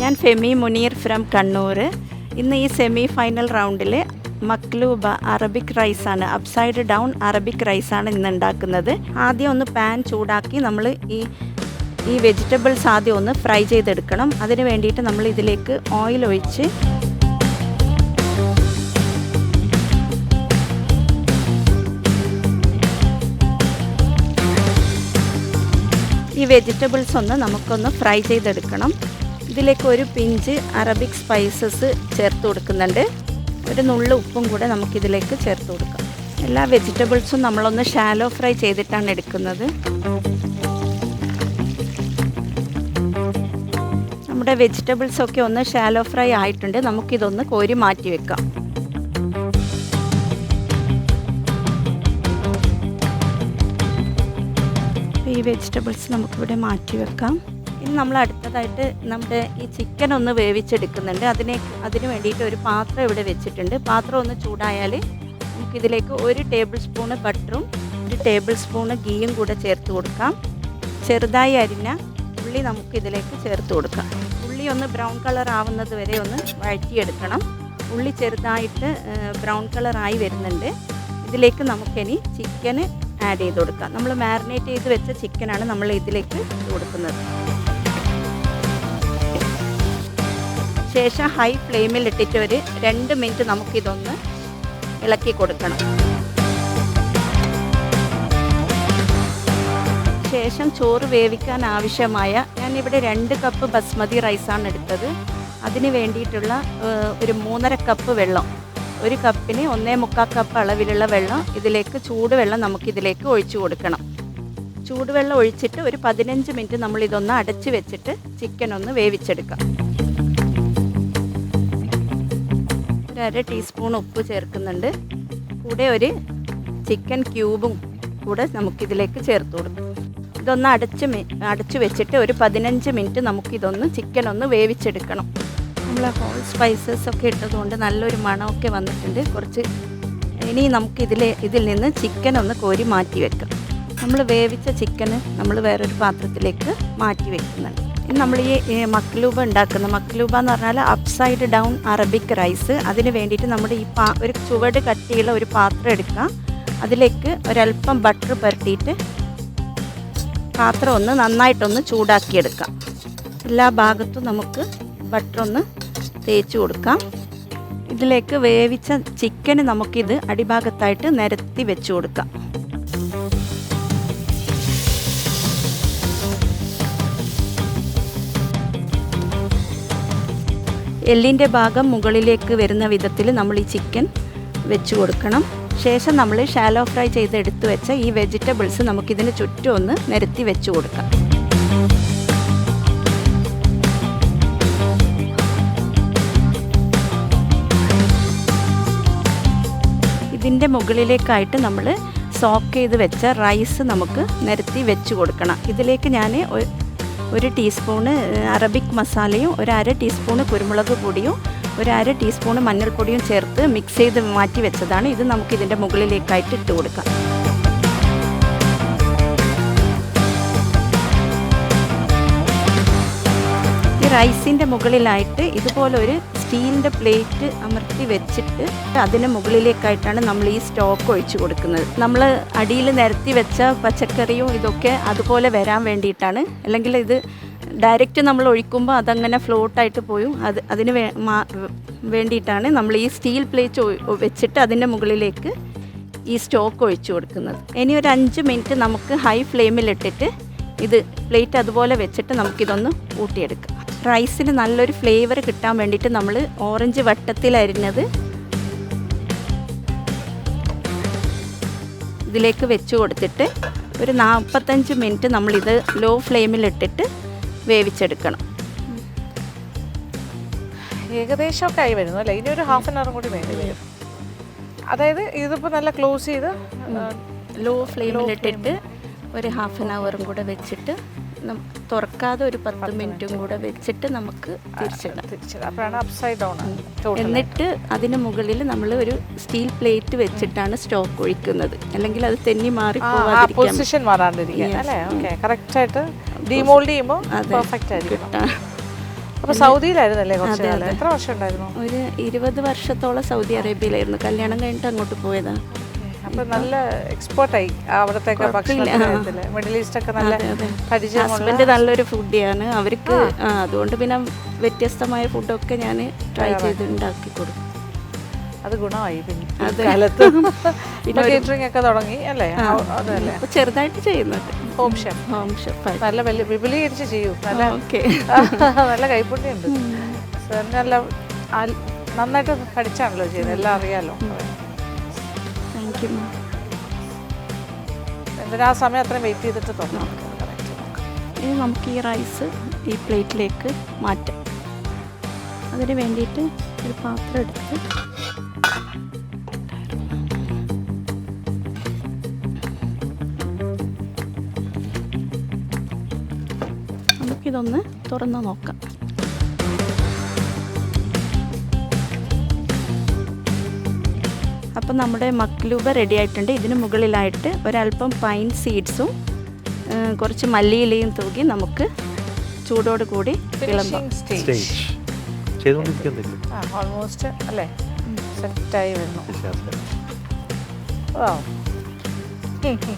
ഞാൻ ഫെമി മുനീർ ഫ്രം കണ്ണൂർ. ഇന്ന് ഈ സെമി ഫൈനൽ റൗണ്ടിൽ മക്ലൂബ അറബിക് റൈസാണ്, അപ്സൈഡ് ഡൗൺ അറബിക് റൈസാണ് ഇന്ന് ഉണ്ടാക്കുന്നത്. ആദ്യം ഒന്ന് പാൻ ചൂടാക്കി നമ്മൾ ഈ വെജിറ്റബിൾസ് ആദ്യം ഒന്ന് ഫ്രൈ ചെയ്തെടുക്കണം. അതിന് വേണ്ടിയിട്ട് നമ്മൾ ഇതിലേക്ക് ഓയിൽ ഒഴിച്ച് ഈ വെജിറ്റബിൾസ് ഒന്ന് നമുക്കൊന്ന് ഫ്രൈ ചെയ്തെടുക്കണം. ഇതിലേക്ക് ഒരു പിഞ്ച് അറബിക് സ്പൈസസ് ചേർത്ത് കൊടുക്കുന്നുണ്ട്. ഒരു നുള്ളു ഉപ്പും കൂടെ നമുക്കിതിലേക്ക് ചേർത്ത് കൊടുക്കാം. എല്ലാ വെജിറ്റബിൾസും നമ്മളൊന്ന് ഷാലോ ഫ്രൈ ചെയ്തിട്ടാണ് എടുക്കുന്നത്. നമ്മുടെ വെജിറ്റബിൾസൊക്കെ ഒന്ന് ഷാലോ ഫ്രൈ ആയിട്ടുണ്ട്. നമുക്കിതൊന്ന് കോരി മാറ്റി വെക്കാം. ഈ വെജിറ്റബിൾസ് നമുക്കിവിടെ മാറ്റി വെക്കാം. ഇനി നമ്മൾ അടുത്തതായിട്ട് നമ്മുടെ ഈ ചിക്കൻ ഒന്ന് വേവിച്ചെടുക്കുന്നുണ്ട്. അതിന് വേണ്ടിയിട്ട് ഒരു പാത്രം ഇവിടെ വെച്ചിട്ടുണ്ട്. പാത്രം ഒന്ന് ചൂടായാൽ നമുക്കിതിലേക്ക് 1 ടേബിൾ സ്പൂണ് ബട്ടറും 1 ടേബിൾ സ്പൂണ് ഗീയും കൂടെ ചേർത്ത് കൊടുക്കാം. ചെറുതായി അരിഞ്ഞ ഉള്ളി നമുക്കിതിലേക്ക് ചേർത്ത് കൊടുക്കാം. ഉള്ളി ഒന്ന് ബ്രൗൺ കളർ ആവുന്നത് വരെ ഒന്ന് വഴറ്റിയെടുക്കണം. ഉള്ളി ചെറുതായിട്ട് ബ്രൗൺ കളറായി വരുന്നുണ്ട്. ഇതിലേക്ക് നമുക്കിനി ചിക്കന് ആഡ് ചെയ്ത് കൊടുക്കാം. നമ്മൾ മാരിനേറ്റ് ചെയ്ത് വെച്ച ചിക്കനാണ് നമ്മൾ ഇതിലേക്ക് കൊടുക്കുന്നത്. ശേഷം ഹൈ ഫ്ലെയിമിൽ ഇട്ടിട്ട് ഒരു 2 മിനിറ്റ് നമുക്കിതൊന്ന് ഇളക്കി കൊടുക്കണം. ശേഷം ചോറ് വേവിക്കാൻ ആവശ്യമായ ഞാനിവിടെ 2 കപ്പ് ബസ്മതി റൈസാണ് എടുത്തത്. അതിന് വേണ്ടിയിട്ടുള്ള ഒരു 3.5 കപ്പ് വെള്ളം, 1 കപ്പിന് 1.25 കപ്പ് അളവിലുള്ള വെള്ളം, ഇതിലേക്ക് ചൂടുവെള്ളം നമുക്കിതിലേക്ക് ഒഴിച്ചു കൊടുക്കണം. ചൂടുവെള്ളം ഒഴിച്ചിട്ട് ഒരു 15 മിനിറ്റ് നമ്മളിതൊന്ന് അടച്ച് വെച്ചിട്ട് ചിക്കൻ ഒന്ന് വേവിച്ചെടുക്കാം. ഒരു 1/2 ടീസ്പൂൺ ഉപ്പ് ചേർക്കുന്നുണ്ട്. കൂടെ ഒരു ചിക്കൻ ക്യൂബും കൂടെ നമുക്കിതിലേക്ക് ചേർത്ത് കൊടുക്കും. ഇതൊന്ന് അടച്ച് വെച്ചിട്ട് ഒരു 15 മിനിറ്റ് നമുക്കിതൊന്ന് ചിക്കൻ ഒന്ന് വേവിച്ചെടുക്കണം. നമ്മൾ ഹോൾ സ്പൈസസ് ഒക്കെ ഇട്ടതുകൊണ്ട് നല്ലൊരു മണമൊക്കെ വന്നിട്ടുണ്ട്. ഇനി നമുക്ക് ഇതിൽ നിന്ന് ചിക്കൻ ഒന്ന് കോരി മാറ്റി വെക്കാം. നമ്മൾ വേവിച്ച ചിക്കന് നമ്മൾ വേറൊരു പാത്രത്തിലേക്ക് മാറ്റി വെക്കുന്നുണ്ട്. ഇനി നമ്മൾ ഈ മക്ലൂബ ഉണ്ടാക്കുന്ന മക്ലൂബ എന്ന് പറഞ്ഞാൽ അപ്സൈഡ് ഡൗൺ അറബിക് റൈസ്. അതിന് വേണ്ടിയിട്ട് നമ്മുടെ ഒരു ചുവട് കട്ടിയുള്ള ഒരു പാത്രം എടുക്കാം. അതിലേക്ക് ഒരല്പം ബട്ടർ പുരട്ടിയിട്ട് പാത്രം ഒന്ന് നന്നായിട്ടൊന്ന് ചൂടാക്കിയെടുക്കാം. എല്ലാ ഭാഗത്തും നമുക്ക് ബട്ടർ ഒന്ന് തേച്ച് കൊടുക്കാം. ഇതിലേക്ക് വേവിച്ച ചിക്കന് നമുക്കിത് അടിഭാഗത്തായിട്ട് നിരത്തി വെച്ച് കൊടുക്കാം. എല്ലിൻ്റെ ഭാഗം മുകളിലേക്ക് വരുന്ന വിധത്തിൽ നമ്മൾ ഈ ചിക്കൻ വെച്ച് കൊടുക്കണം. ശേഷം നമ്മൾ ഷാലോ ഫ്രൈ ചെയ്ത് എടുത്തു വെച്ച ഈ വെജിറ്റബിൾസ് നമുക്കിതിന് ചുറ്റും ഒന്ന് നിരത്തി വെച്ച് കൊടുക്കാം. ഇതിൻ്റെ മുകളിലേക്കായിട്ട് നമ്മൾ സോക്ക് ചെയ്ത് വെച്ച റൈസ് നമുക്ക് നിരത്തി വെച്ച് കൊടുക്കണം. ഇതിലേക്ക് ഞാൻ 1 ടീസ്പൂണ് അറബിക് മസാലയും 1/2 ടീസ്പൂണ് കുരുമുളക് പൊടിയും 1/2 ടീസ്പൂണ് മഞ്ഞൾപ്പൊടിയും ചേർത്ത് മിക്സ് ചെയ്ത് മാറ്റി വെച്ചതാണ്. ഇത് നമുക്കിതിൻ്റെ മുകളിലേക്കായിട്ട് ഇട്ട് കൊടുക്കാം. ഈ റൈസിൻ്റെ മുകളിലായിട്ട് ഇതുപോലെ ഒരു സ്റ്റീലിൻ്റെ പ്ലേറ്റ് അമർത്തി വെച്ചിട്ട് അതിന് മുകളിലേക്കായിട്ടാണ് നമ്മൾ ഈ സ്റ്റോക്ക് ഒഴിച്ചു കൊടുക്കുന്നത്. നമ്മൾ അടിയിൽ നിരത്തി വെച്ച പച്ചക്കറിയും ഇതൊക്കെ അതുപോലെ വരാൻ വേണ്ടിയിട്ടാണ്. അല്ലെങ്കിൽ ഇത് ഡയറക്റ്റ് നമ്മൾ ഒഴിക്കുമ്പോൾ അതങ്ങനെ ഫ്ലോട്ടായിട്ട് പോയും. അതിന് വേണ്ടിയിട്ടാണ് നമ്മൾ ഈ സ്റ്റീൽ പ്ലേറ്റ് വെച്ചിട്ട് അതിൻ്റെ മുകളിലേക്ക് ഈ സ്റ്റോക്ക് ഒഴിച്ചു കൊടുക്കുന്നത്. ഇനി ഒരു 5 മിനിറ്റ് നമുക്ക് ഹൈ ഫ്ലെയിമിലിട്ടിട്ട് ഇത് പ്ലേറ്റ് അതുപോലെ വെച്ചിട്ട് നമുക്കിതൊന്ന് ഊട്ടിയെടുക്കാം. റൈസിന് നല്ലൊരു ഫ്ലേവർ കിട്ടാൻ വേണ്ടിയിട്ട് നമ്മൾ ഓറഞ്ച് വട്ടത്തിലരിഞ്ഞത് ഇതിലേക്ക് വെച്ച് കൊടുത്തിട്ട് ഒരു 45 മിനിറ്റ് നമ്മളിത് ലോ ഫ്ലെയിമിലിട്ടിട്ട് വേവിച്ചെടുക്കണം. ഏകദേശമൊക്കെ ആയി വരുന്നു അല്ലേ? ഇനി ഒരു ഹാഫ് ആൻ അവർ കൂടി വേണ്ടി വരും. അതായത് ഇതിപ്പോൾ നല്ല ക്ലോസ് ചെയ്ത് ലോ ഫ്ലെയിമിലിട്ടിട്ട് ഒരു ഹാഫ് ആൻ അവറും കൂടെ വെച്ചിട്ട് തുറക്കാതെ ഒരു 10 മിനിറ്റും കൂടെ വെച്ചിട്ട് നമുക്ക് തിരിച്ചിടാം. അപ്പോഴാണ് അപ്സൈഡ് ഡൗൺ. എന്നിട്ട് അതിന് മുകളിൽ നമ്മൾ ഒരു സ്റ്റീൽ പ്ലേറ്റ് വെച്ചിട്ടാണ് സ്റ്റോക്ക് ഒഴിക്കുന്നത്. അല്ലെങ്കിൽ അത് തെന്നി മാറി പൊസിഷൻ മാറാണ്ടിരിക്കാൻ അല്ലേ? ഓക്കെ, കറക്റ്റായിട്ട് ഡീമോൾഡ് ചെയ്യുമ്പോൾ പെർഫെക്റ്റ് ആയിരിക്കും. അപ്പോൾ സൗദിയിലായിരുന്നല്ലേ കുറച്ച് കാലം? എത്ര വർഷം ഉണ്ടായിരുന്നു? ഒരു 20 വർഷത്തോളം സൗദി അറേബ്യയിലായിരുന്നു. കല്യാണം കഴിഞ്ഞിട്ട് അങ്ങോട്ട് പോയതാണ്. അപ്പൊ നല്ല എക്സ്പോർട്ടായി അവിടത്തേക്ക് ഭക്ഷണത്തിൽ. മിഡിൽ ഈസ്റ്റ് ഒക്കെ നല്ല പരിചയമുള്ള. ഹസ്ബൻഡ് നല്ലൊരു ഫുഡിയാണ് അവർക്ക്. അതുകൊണ്ട് പിന്നെ വ്യത്യസ്തമായ ഫുഡൊക്കെ ഞാൻ ട്രൈ ചെയ്ത് ഉണ്ടാക്കി കൊടുക്കും. അത് ഗുണമായി. പിന്നെ കാലത്ത് പിന്നെ കേറ്ററിംഗ് ഒക്കെ തുടങ്ങി അല്ലേ? അതല്ലേ ചെറുതായിട്ട് ചെയ്യുന്നുണ്ട്. ഹോം ഷെഫ് നല്ല വിപുലീകരിച്ച് ചെയ്യൂ. നല്ല കൈപ്പുണ്യുണ്ട്. നല്ല നന്നായിട്ട് പഠിച്ചാണല്ലോ ചെയ്യുന്നത്. എല്ലാം അറിയാലോ. എന്തിനാ ആ സമയം അത്രയും വെയിറ്റ് ചെയ്തിട്ട് തുടങ്ങാം. ഇനി നമുക്ക് ഈ റൈസ് ഈ പ്ലേറ്റിലേക്ക് മാറ്റാം. അതിന് വേണ്ടിയിട്ട് ഒരു പാത്രം എടുത്ത് നമുക്കിതൊന്ന് തുറന്ന് നോക്കാം. അപ്പം നമ്മുടെ മക്ലൂബ റെഡി ആയിട്ടുണ്ട്. ഇതിന് മുകളിലായിട്ട് ഒരല്പം പൈൻ സീഡ്സും കുറച്ച് മല്ലിയിലയും തൂക്കി നമുക്ക് ചൂടോട് കൂടി വിളമ്പാം. സ്റ്റേജ് ചെയ്തുകൊണ്ടിരിക്കുന്നില്ല. ഓൾമോസ്റ്റ് അല്ലേ സെറ്റായി വരുന്നു.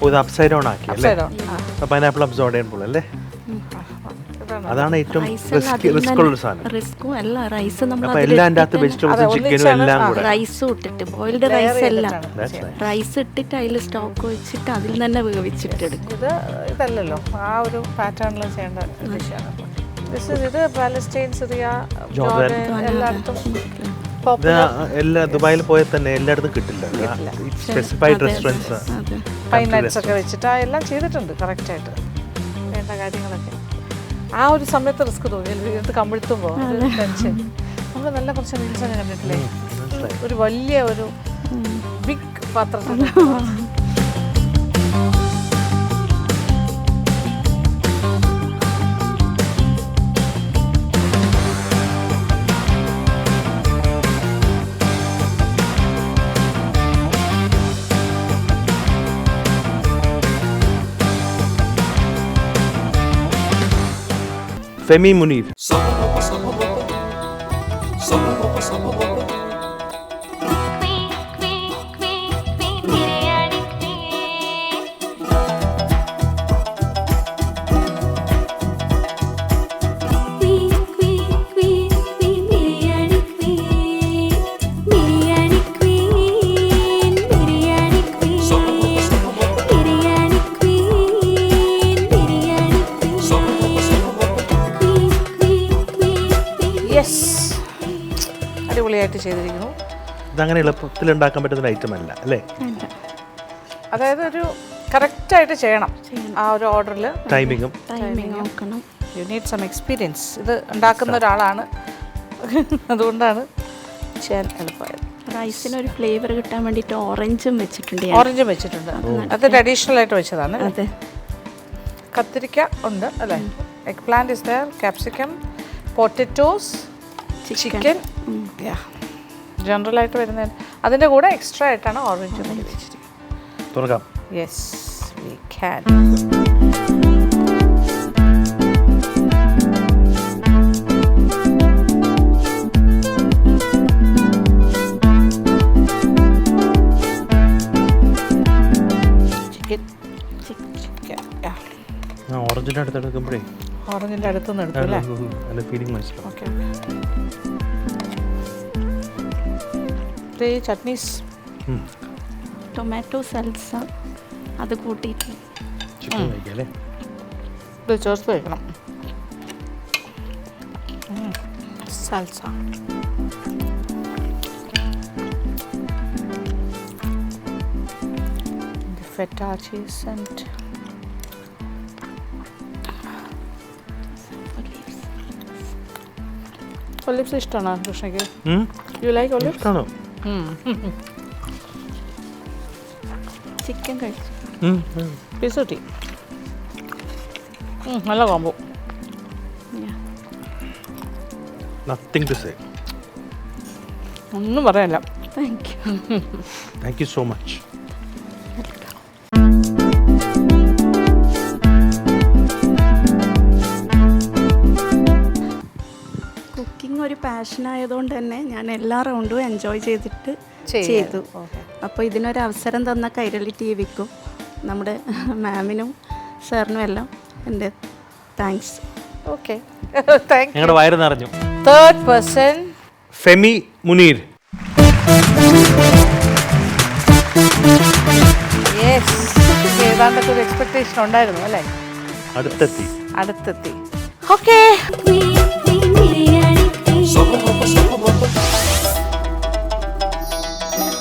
ഇത് അപ്സൈഡ് ഡൗൺ ആക്കി അല്ലേ? പൈനാപ്പിൾ അബ്സോർഡ് ചെയ്യുമ്പോൾ അല്ലേ? അതാണ് ഏറ്റവും റിസ്ക് ഉള്ള സാധനം. റിസ്ക്കും അല്ല, റൈസ് നമ്മൾ അപ്പോൾ എല്ലാം അതിൻ്റെ അകത്ത് വെജിറ്റബിൾസും ചിക്കനും എല്ലാം കൂടെ റൈസും ഇട്ടിട്ട് ബോയിൽഡ് റൈസ് അല്ല, റൈസ് ഇട്ടിട്ട് അതിൽ സ്റ്റോക്ക് വെച്ചിട്ട് അതിൽ തന്നെ വേവിച്ചിട്ടെടുക്കും. ഇതല്ലല്ലോ ആ ഒരു പാറ്റേണിൽ ചെയ്യേണ്ട ഡിഷാണ്. ഇത് പാലസ്റ്റൈൻ, സിറിയ, ജോർഡൻ എല്ലായിടത്തും എല്ലാ ദുബായിൽ പോയാൽ തന്നെ എല്ലായിടത്തും കിട്ടില്ല. സ്പെസിഫൈഡ് റെസ്റ്റോറൻറ്റ്സ് പൈൻ നട്ട്സ് ഒക്കെ വെച്ചിട്ട് എല്ലാം ചെയ്തിട്ടുണ്ട് കറക്റ്റായിട്ട് വേണ്ട കാര്യങ്ങളൊക്കെ. ആ ഒരു സമയത്ത് റിസ്ക് തോന്നി ഇത് കമ്പിഴ്ത്തുമ്പോൾ ടെൻഷൻ. നമ്മൾ നല്ല കുറച്ച് റീൽസ് ഒക്കെ കണ്ടിട്ടില്ലേ, ഒരു വലിയ ഒരു ബിഗ് പാത്രത്തിൽ ഫെമി മുനീർ. അടിപൊളിയായിട്ട് ചെയ്തിരിക്കുന്നു. ഇതങ്ങനെ എളുപ്പത്തിൽ ഉണ്ടാക്കാൻ പറ്റുന്ന ഐറ്റം അല്ല അല്ലേ? അതായത് ഒരു കറക്റ്റായിട്ട് ചെയ്യണം ആ ഒരു ഓർഡറിൽ. ടൈമിങ്ങും നോക്കണം. You need some experience. ഇത് ഉണ്ടാക്കുന്ന ഒരാളാണ്, അതുകൊണ്ടാണ് ചെയ്യാൻ എളുപ്പമായത്. റൈസിനൊരു ഫ്ലേവർ കിട്ടാൻ വേണ്ടിയിട്ട് ഓറഞ്ചും വെച്ചിട്ടുണ്ട്. ഓറഞ്ചും വെച്ചിട്ടുണ്ട്, അത് ട്രഡീഷണൽ ആയിട്ട് വെച്ചതാണ്. അതെ. കത്തിരിക്ക ഉണ്ട് അല്ലേ? Eggplant is there, capsicum, potatoes, chicken. ജനറലായിട്ട് വരുന്ന അതിൻ്റെ കൂടെ എക്സ്ട്രാ ആയിട്ടാണ് ഓറഞ്ച് വെച്ചിരിക്കുന്നത്. തുറക്കാം. Yes, we can. ഓറഞ്ചിൻ്റെ അടുത്തെടുക്കുമ്പോഴേ ഓറഞ്ചിൻ്റെ അടുത്തുനിന്ന് എടുത്തു അല്ലേ? അതിൻ്റെ ഫീലിംഗ് മനസ്സിലാവും. ഓക്കെ. ചട്നീസ്, ടൊമാറ്റോ സൽസ അത് കൂട്ടിയിട്ട് ചിക്കൻ കഴിക്കാം. ഇത് ചേർത്ത് കഴിക്കണം. Salsa feta cheese and olives ഇഷ്ടമാണോ കൃഷ്ണയ്ക്ക്? You like olives? ഇഷ്ടമാണോ? ചിക്കൻ കഴിച്ചു. പീസ് കിട്ടി. നല്ല കോമ്പോ. Nothing to say. ഒന്നും പറയാനില്ല. Thank you so much. Cooking ഒരു പാഷൻ ആയതുകൊണ്ട് തന്നെ ഞാൻ എല്ലാ റൗണ്ടും എൻജോയ് ചെയ്തിട്ട് ചെയ്തു. അപ്പോൾ ഇതിനൊരു അവസരം തന്ന കൈരളി ടിവിക്കും നമ്മുടെ മാമിനും സാറിനും എല്ലാം എൻ്റെ താങ്ക്സ്. Okay, thank you. ഞങ്ങളുടെ വയറ് നിറഞ്ഞു. Third person Femi Muneer. Yes, ഏതാണ്ടൊക്കെ ഒരു എക്സ്പെക്ടേഷൻ ഉണ്ടായിരുന്നു അല്ലേ? അടുത്തെത്തി. ഓക്കെ,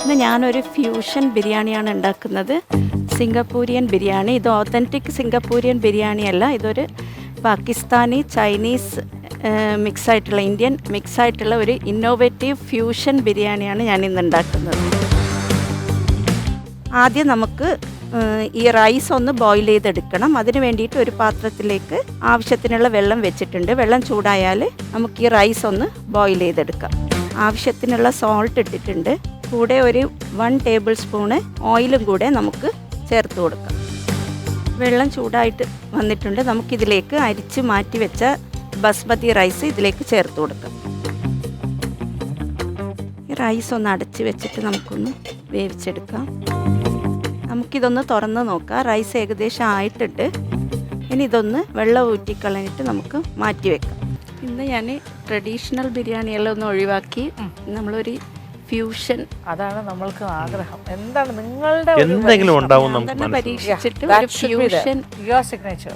ഇന്ന് ഞാനൊരു ഫ്യൂഷൻ ബിരിയാണിയാണ് ഉണ്ടാക്കുന്നത്. സിംഗപ്പൂരിയൻ ബിരിയാണി. ഇത് ഓതൻറ്റിക് സിംഗപ്പൂരിയൻ ബിരിയാണി അല്ല, ഇതൊരു പാകിസ്ഥാനി ചൈനീസ് മിക്സായിട്ടുള്ള ഇന്ത്യൻ മിക്സായിട്ടുള്ള ഒരു ഇന്നോവേറ്റീവ് ഫ്യൂഷൻ ബിരിയാണിയാണ് ഞാൻ ഇന്ന് ഉണ്ടാക്കുന്നത്. ആദ്യം നമുക്ക് ഈ റൈസ് ഒന്ന് ബോയിൽ ചെയ്തെടുക്കണം. അതിന് വേണ്ടിയിട്ട് ഒരു പാത്രത്തിലേക്ക് ആവശ്യത്തിനുള്ള വെള്ളം വെച്ചിട്ടുണ്ട്. വെള്ളം ചൂടായാൽ നമുക്ക് ഈ റൈസ് ഒന്ന് ബോയിൽ ചെയ്തെടുക്കാം. ആവശ്യത്തിനുള്ള സോൾട്ട് ഇട്ടിട്ടുണ്ട്. കൂടെ ഒരു 1 ടേബിൾ സ്പൂണ് ഓയിലും കൂടെ നമുക്ക് ചേർത്ത് കൊടുക്കാം. വെള്ളം ചൂടായിട്ട് വന്നിട്ടുണ്ട്. നമുക്കിതിലേക്ക് അരിച്ച് മാറ്റി വെച്ച ബസ്മതി റൈസ് ഇതിലേക്ക് ചേർത്ത് കൊടുക്കാം. ഈ റൈസ് ഒന്ന് അടച്ച് വെച്ചിട്ട് നമുക്കൊന്ന് വേവിച്ചെടുക്കാം. നമുക്കിതൊന്ന് തുറന്ന് നോക്കാം. റൈസ് ഏകദേശം ആയിട്ടുണ്ട്. ഇനി ഇതൊന്ന് വെള്ളം ഊറ്റിക്കളഞ്ഞിട്ട് നമുക്ക് മാറ്റി വെക്കാം. ഇന്ന് ഞാൻ ട്രഡീഷണൽ ബിരിയാണിയെല്ലാം ഒന്ന് ഒഴിവാക്കി നമ്മളൊരു ഫ്യൂഷൻ, അതാണ് നമ്മൾക്ക് ആഗ്രഹം. എന്താണ് നിങ്ങളുടെ എന്തെങ്കിലും ഉണ്ടാവും നമുക്ക് തന്നെ മനസ്സിലാവും. പരീക്ഷിച്ചിട്ട് ഒരു fusion your signature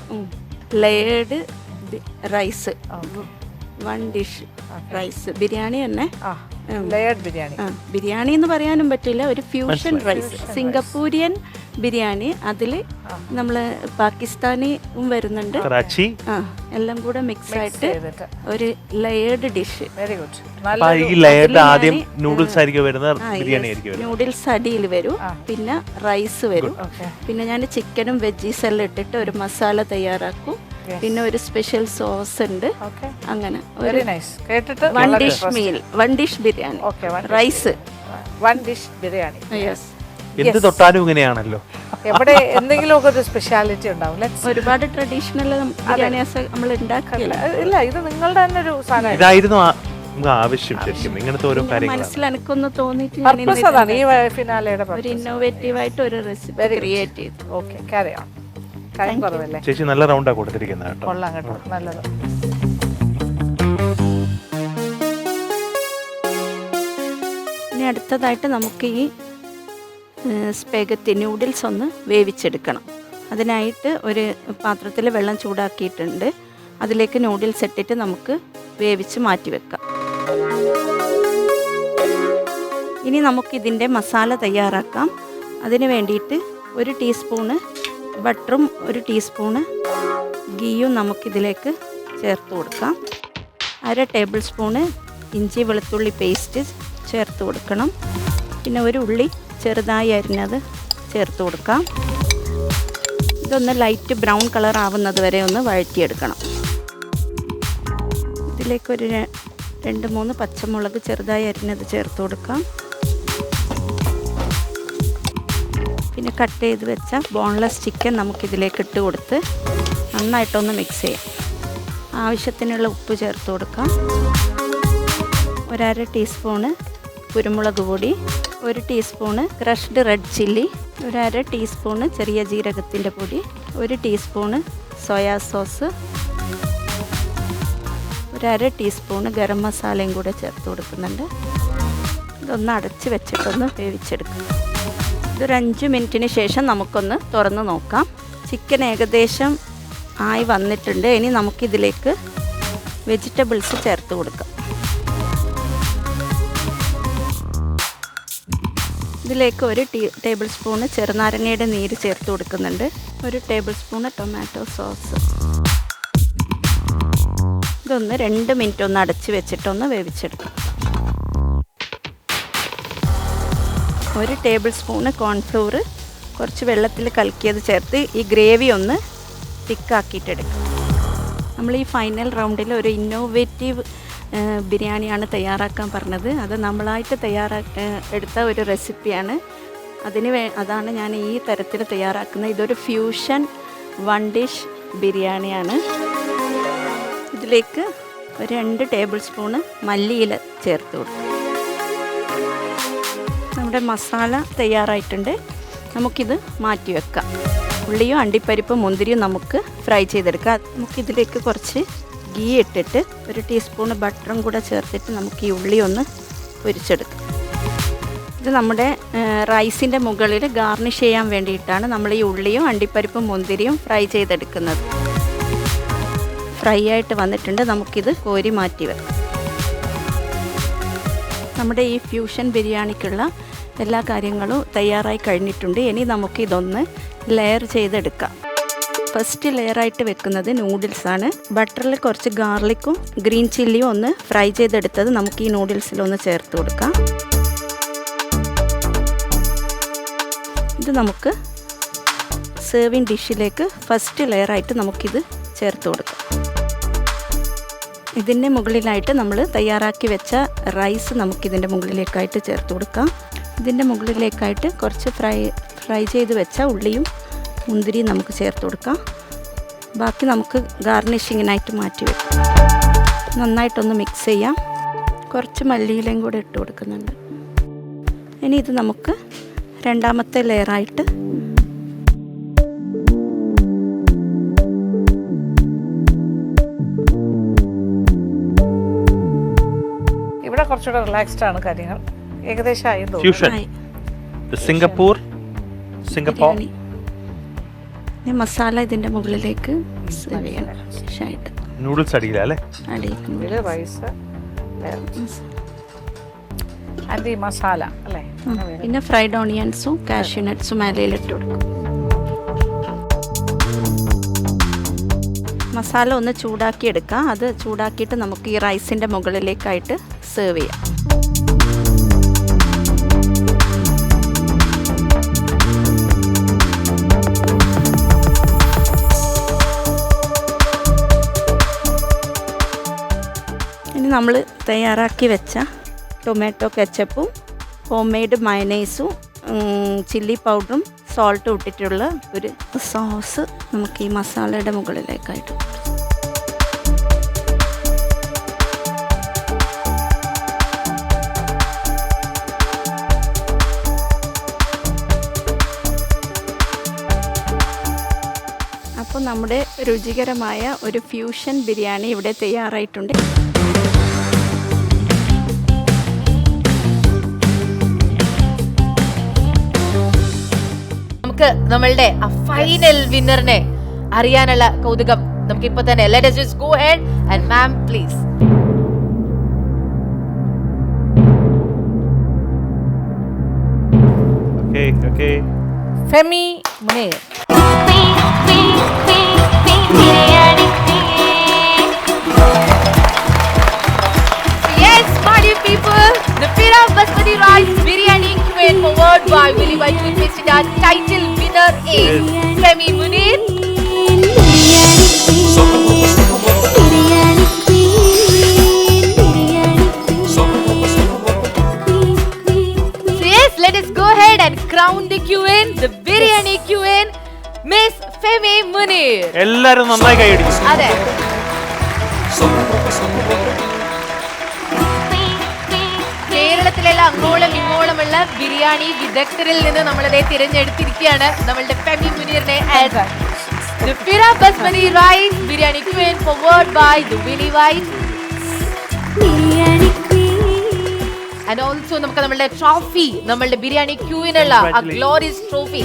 layered rice, 1 dish rice biryani തന്നെ. ലെയർഡ് ബിരിയാണി. ബിരിയാണി എന്ന് പറയാനും പറ്റില്ല, ഒരു ഫ്യൂഷൻ റൈസ്, സിംഗപ്പൂരിയൻ ബിരിയാണി. അതിൽ നമ്മൾ പാകിസ്ഥാനിയും വരുന്നുണ്ട്. കറാച്ചി എല്ലാം കൂടെ മിക്സ് ആയിട്ട് ഒരു ലെയർഡ് ഡിഷ്. Very good. അപ്പൊ ഈ ലെയർഡ് ആദ്യം നൂഡിൽസ് ആയിരിക്കും വരുന്നത്, ബിരിയാണി ആയിരിക്കും വരുന്നത്. നൂഡിൽസ് അടിയിൽ വരും, പിന്നെ റൈസ് വരും, പിന്നെ ഞാൻ ചിക്കനും വെജീസ് എല്ലാം ഇട്ടിട്ട് ഒരു മസാല തയ്യാറാക്കും. പിന്നെ ഒരു സ്പെഷ്യൽ സോസ് ഉണ്ട്. അങ്ങനെ ഒരു കേട്ടിട്ട് 1 dish meal, 1 dish biryani, rice 1 dish biryani. Yes. എന്ത് തൊട്ടാലും ഇങ്ങനെയാണല്ലോ. എവിടെ എന്തെങ്കിലുമൊക്കെ ഒരു സ്പെഷ്യാലിറ്റി ഉണ്ടാവും. ഒരുപാട് ട്രഡീഷണൽ ബിരിയാണീസ് നമ്മൾ ഉണ്ടാക്കില്ല. ഇല്ല, ഇത് നിങ്ങളുടെ തന്നെ ഒരു സാധനം. ഇതായിരുന്നു നമുക്ക് ആവശ്യം. ശരിക്കും ഇങ്ങനത്തെ ഓരോ കാര്യങ്ങൾ മനസ്സിൽ എനിക്കൊന്ന് തോന്നിയിട്ട് പർപ്പസ് അതാണ് ഈ ഫിനാലയുടെ ഒരു ഇന്നോവേറ്റീവ് ആയിട്ട് ഒരു റെസിപ്പി ക്രിയേറ്റ് ചെയ്തു. Okay, carry on. ടൈം കുറവല്ലേ? ചേച്ചി നല്ല റൗണ്ടാ കൊടുത്തിരിക്കുന്നത് കേട്ടോ. കൊള്ളാം കേട്ടോ, നല്ലത്. ഇനി അടുത്തതായിട്ട് നമുക്ക് ഈ സ്പെഗത്തി നൂഡിൽസ് ഒന്ന് വേവിച്ചെടുക്കണം. അതിനായിട്ട് ഒരു പാത്രത്തിൽ വെള്ളം ചൂടാക്കിയിട്ടുണ്ട്. അതിലേക്ക് നൂഡിൽസ് ഇട്ടിട്ട് നമുക്ക് വേവിച്ച് മാറ്റി വെക്കാം. ഇനി നമുക്കിതിൻ്റെ മസാല തയ്യാറാക്കാം. അതിന് വേണ്ടിയിട്ട് 1 ടീസ്പൂണ് ബട്ടറും 1 ടീസ്പൂണ് ഗീയും നമുക്കിതിലേക്ക് ചേർത്ത് കൊടുക്കാം. 1/2 ടേബിൾ സ്പൂണ് ഇഞ്ചി വെളുത്തുള്ളി പേസ്റ്റ് ചേർത്ത് കൊടുക്കണം. പിന്നെ 1 ഉള്ളി ചെറുതായി അരിഞ്ഞത് ചേർത്ത് കൊടുക്കാം. ഇതൊന്ന് ലൈറ്റ് ബ്രൗൺ കളർ ആവുന്നത് വരെ ഒന്ന് വഴറ്റിയെടുക്കണം. ഇതിലേക്കൊരു 2-3 പച്ചമുളക് ചെറുതായി അരിഞ്ഞത് ചേർത്ത് കൊടുക്കാം. പിന്നെ കട്ട് ചെയ്ത് വെച്ച ബോൺലെസ് ചിക്കൻ നമുക്കിതിലേക്ക് ഇട്ട് കൊടുത്ത് നന്നായിട്ടൊന്ന് മിക്സ് ചെയ്യാം. ആവശ്യത്തിനുള്ള ഉപ്പ് ചേർത്ത് കൊടുക്കാം. 1/2 ടീസ്പൂണ് കുരുമുളക് പൊടി, 1 teaspoon crushed red chilli, 1/2 teaspoon ചെറിയ ജീരകത്തിൻ്റെ പൊടി, 1 teaspoon soya sauce, 1/2 teaspoon garam മസാലയും കൂടെ ചേർത്ത് കൊടുക്കുന്നുണ്ട്. ഇതൊന്ന് അടച്ച് വെച്ചിട്ടൊന്ന് വേവിച്ചെടുക്കാം. ഇതൊരു 5 മിനിറ്റിന് ശേഷം നമുക്കൊന്ന് തുറന്ന് നോക്കാം. ചിക്കൻ ഏകദേശം ആയി വന്നിട്ടുണ്ട്. ഇനി നമുക്കിതിലേക്ക് വെജിറ്റബിൾസ് ചേർത്ത് കൊടുക്കാം. ഇതിലേക്ക് 1 ടേബിൾ സ്പൂണ് ചെറുനാരങ്ങയുടെ നീര് ചേർത്ത് കൊടുക്കുന്നുണ്ട്. 1 ടേബിൾ സ്പൂണ് ടൊമാറ്റോ സോസ്. ഇതൊന്ന് 2 മിനിറ്റ് ഒന്ന് അടച്ച് വെച്ചിട്ടൊന്ന് വേവിച്ചെടുക്കാം. 1 ടേബിൾ സ്പൂണ് കോൺഫ്ലോർ കുറച്ച് വെള്ളത്തിൽ കലക്കിയത് ചേർത്ത് ഈ ഗ്രേവി ഒന്ന് തിക്കാക്കിയിട്ടെടുക്കാം. നമ്മൾ ഈ ഫൈനൽ റൗണ്ടിൽ ഒരു ഇന്നോവേറ്റീവ് ബിരിയാണിയാണ് തയ്യാറാക്കാൻ പറഞ്ഞത്. അത് നമ്മളായിട്ട് എടുത്ത ഒരു റെസിപ്പിയാണ്. അതാണ് ഞാൻ ഈ തരത്തിൽ തയ്യാറാക്കുന്നത്. ഇതൊരു ഫ്യൂഷൻ 1 ഡിഷ് ബിരിയാണിയാണ്. ഇതിലേക്ക് 2 ടേബിൾ സ്പൂണ് മല്ലിയില ചേർത്ത് കൊടുക്കും. നമ്മുടെ മസാല തയ്യാറായിട്ടുണ്ട്. നമുക്കിത് മാറ്റി വെക്കാം. ഉള്ളിയും അണ്ടിപ്പരിപ്പും മുന്തിരിയും നമുക്ക് ഫ്രൈ ചെയ്തെടുക്കാം. നമുക്കിതിലേക്ക് കുറച്ച് ഗീ ഇട്ടിട്ട് 1 ടീസ്പൂണ് ബട്ടറും കൂടെ ചേർത്തിട്ട് നമുക്ക് ഈ ഉള്ളി ഒന്ന് പൊരിച്ചെടുക്കാം. ഇത് നമ്മുടെ റൈസിൻ്റെ മുകളിൽ ഗാർണിഷ് ചെയ്യാൻ വേണ്ടിയിട്ടാണ് നമ്മൾ ഈ ഉള്ളിയും അണ്ടിപ്പരിപ്പും മുന്തിരിയും ഫ്രൈ ചെയ്തെടുക്കുന്നത്. ഫ്രൈ ആയിട്ട് വന്നിട്ടുണ്ട്. നമുക്കിത് കോരി മാറ്റി വെക്കാം. നമ്മുടെ ഈ ഫ്യൂഷൻ ബിരിയാണിക്കുള്ള എല്ലാ കാര്യങ്ങളും തയ്യാറായി കഴിഞ്ഞിട്ടുണ്ട്. ഇനി നമുക്കിതൊന്ന് ലെയർ ചെയ്തെടുക്കാം. ഫസ്റ്റ് ലെയറായിട്ട് വെക്കുന്നത് നൂഡിൽസാണ്. ബട്ടറിൽ കുറച്ച് ഗാർലിക്കും ഗ്രീൻ ചില്ലിയും ഒന്ന് ഫ്രൈ ചെയ്തെടുത്തത് നമുക്ക് ഈ നൂഡിൽസിലൊന്ന് ചേർത്ത് കൊടുക്കാം. ഇത് നമുക്ക് സെർവിങ് ഡിഷിലേക്ക് ഫസ്റ്റ് ലെയറായിട്ട് നമുക്കിത് ചേർത്ത് കൊടുക്കാം. ഇതിൻ്റെ മുകളിലായിട്ട് നമ്മൾ തയ്യാറാക്കി വെച്ച റൈസ് നമുക്കിതിൻ്റെ മുകളിലേക്കായിട്ട് ചേർത്ത് കൊടുക്കാം. ഇതിൻ്റെ മുകളിലേക്കായിട്ട് കുറച്ച് ഫ്രൈ ചെയ്ത് വെച്ച ഉള്ളിയും മുന്തിരിയും നമുക്ക് ചേർത്ത് കൊടുക്കാം. ബാക്കി നമുക്ക് ഗാർണിഷിങ്ങിനായിട്ട് മാറ്റി വെക്കാം. നന്നായിട്ടൊന്ന് മിക്സ് ചെയ്യാം. കുറച്ച് മല്ലിയിലയും കൂടെ ഇട്ട് കൊടുക്കുന്നുണ്ട്. ഇനി ഇത് നമുക്ക് രണ്ടാമത്തെ ലെയറായിട്ട് ഇവിടെ കുറച്ചുകൂടെ റിലാക്സ്ഡ് ആണ് കാര്യങ്ങൾ. ഏകദേശം ആയി തോന്നുന്നു. Fusion Singapore biryani. ഇനി മസാല ഇതിൻ്റെ മുകളിലേക്ക് സെർവ് ചെയ്യണം. ആയിട്ട് നൂഡിൽസ് അടിയില്ല അല്ലേ? ഇതില് റൈസ് ആൻഡ് ഈ മസാല അല്ലേ? പിന്നെ ഫ്രൈഡ് ഓണിയൻസും കാഷ്യൂ നട്ട്സും മേലയിലിട്ട് കൊടുക്കും. മസാല ഒന്ന് ചൂടാക്കി എടുക്കാം. അത് ചൂടാക്കിയിട്ട് നമുക്ക് ഈ റൈസിൻ്റെ മുകളിലേക്കായിട്ട് സെർവ് ചെയ്യാം. ഇനി നമ്മൾ തയ്യാറാക്കി വെച്ച ടൊമാറ്റോ കെച്ചപ്പും ഹോം മെയ്ഡ് മയനൈസും ചില്ലി പൗഡറും സോൾട്ടും ഇട്ടിട്ടുള്ള ഒരു സോസ് നമുക്ക് ഈ മസാലയുടെ മുകളിലേക്കായിട്ട് അപ്പോൾ നമ്മുടെ രുചികരമായ ഒരു ഫ്യൂഷൻ ബിരിയാണി ഇവിടെ തയ്യാറായിട്ടുണ്ട്. നമുക്ക് നമ്മളുടെ ഫൈനൽ വിന്നറിനെ അറിയാനുള്ള കൗതുകം നമുക്ക് ഇപ്പൊ തന്നെ. Let us just go ahead and ma'am please. Okay. Femi Muneer. Yes, my dear people, the Fira Basmati Rice Biryani Queen powered by Willy White Toothpaste India title winner is Femi Munir. So yes, let us go ahead and crown the queen, the Biryani Queen, Miss Femi Munir. എല്ലാരും നന്നായി കൈയടിക്കും. അതെ. കേരളത്തിലുള്ള അങ്ങോളം ഇങ്ങോളമുള്ള ബിരിയാണി വിദഗ്ധരിൽ നിന്ന് നമ്മളതേ തിരഞ്ഞെടുത്തിരിക്കുകയാണ് നമ്മളുടെ Femi മുനീറിനെ as the Fira Basmati Rice Biryani Queen powered by the Willy White. And also നമുക്ക് നമ്മളുടെ trophy, നമ്മളുടെ ബിരിയാണി ക്യൂവിനുള്ള ആ ഗ്ലോറിയസ് ട്രോഫി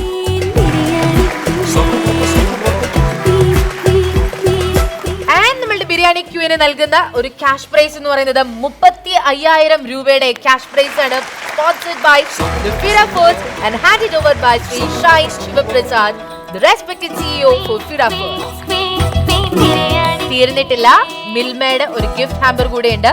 ബിരിയാണി ക്യൂവിന് നൽകുന്ന ഒരു ക്യാഷ് പ്രൈസ് എന്ന് പറയുന്നത് 35,000 രൂപയുടെ ക്യാഷ് പ്രൈസ് ആണ്. Sponsored by Fira Foods and handed over by Sri Shine Shivaprasad, the respected CEO for Fira Foods. തീർന്നിട്ടില്ല, മിൽമയുടെ ഒരു ഗിഫ്റ്റ് ഹാമ്പർ കൂടെയുണ്ട്.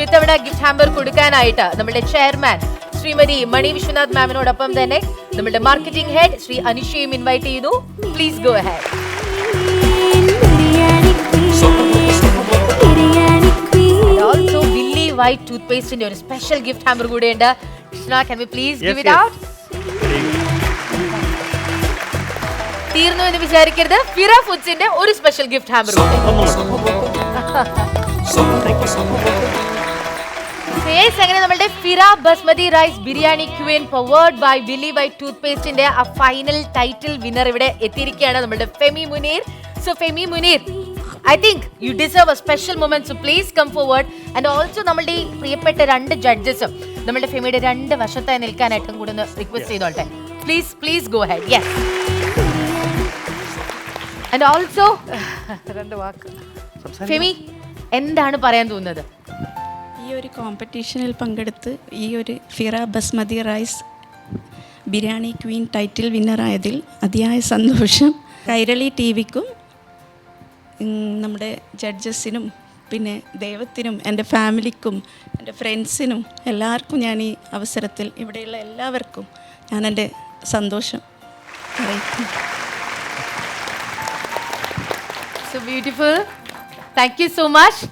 ഇത്തവണ ഗിഫ്റ്റ് ഹാമ്പർ കൊടുക്കാനായിട്ട് നമ്മുടെ ചെയർമാൻ ശ്രീമതി മണി വിശ്വനാഥ് മാമിനോടൊപ്പം തന്നെ നമ്മുടെ മാർക്കറ്റിംഗ് ഹെഡ് ശ്രീ അനിഷയും ഇൻവൈറ്റ് ചെയ്യുന്നു. Please go ahead. Also Willy White Toothpaste ന്റെ ഒരു സ്പെഷ്യൽ ഗിഫ്റ്റ് ഹാമ്പർ കൂടെയുണ്ട്. Krishna, can we please give it out? തീർന്നു എന്ന് വിചാരിക്കരുത്, ഫിറ ഫുഡ്സിന്റെ ഒരു സ്പെഷ്യൽ ഗിഫ്റ്റ് ഹാമ്പർ കൂടെ. അങ്ങനെ നമ്മളുടെ Fira basmati rice biryani queen powered by വില്ലി വൈറ്റ് ടൂത്ത്പേസ്റ്റിന്റെ ആ ഫൈനൽ ടൈറ്റിൽ വിന്നർ ഇവിടെ എത്തിയിരിക്കുകയാണ്, നമ്മളുടെ Femi Muneer. So Femi Muneer, I think you deserve a special moment, so please come forward. And also നമ്മളുടെ ഈ പ്രിയപ്പെട്ട രണ്ട് ജഡ്ജസും നമ്മളുടെ ഫെമിയുടെ രണ്ട് വശത്തായി നിൽക്കാനായിട്ടും കൂടെ ഒന്ന് റിക്വസ്റ്റ് ചെയ്തോട്ടെ. Please go ahead. Yes. And also രണ്ട് വാക്ക് ഫെമി, എന്താണ് പറയാൻ തോന്നുന്നത്? ഈ ഒരു കോമ്പറ്റീഷനിൽ പങ്കെടുത്ത് ഈ ഒരു Fira basmati rice biryani queen title വിന്നറായതിൽ അതിയായ സന്തോഷം. കൈരളി ടി വിക്കും നമ്മുടെ ജഡ്ജസിനും പിന്നെ ദൈവത്തിനും എൻ്റെ ഫാമിലിക്കും എൻ്റെ ഫ്രണ്ട്സിനും എല്ലാവർക്കും ഞാൻ ഈ അവസരത്തിൽ ഇവിടെയുള്ള എല്ലാവർക്കും ഞാൻ എൻ്റെ സന്തോഷം അറിയിക്കുന്നു. So beautiful. Thank you so much.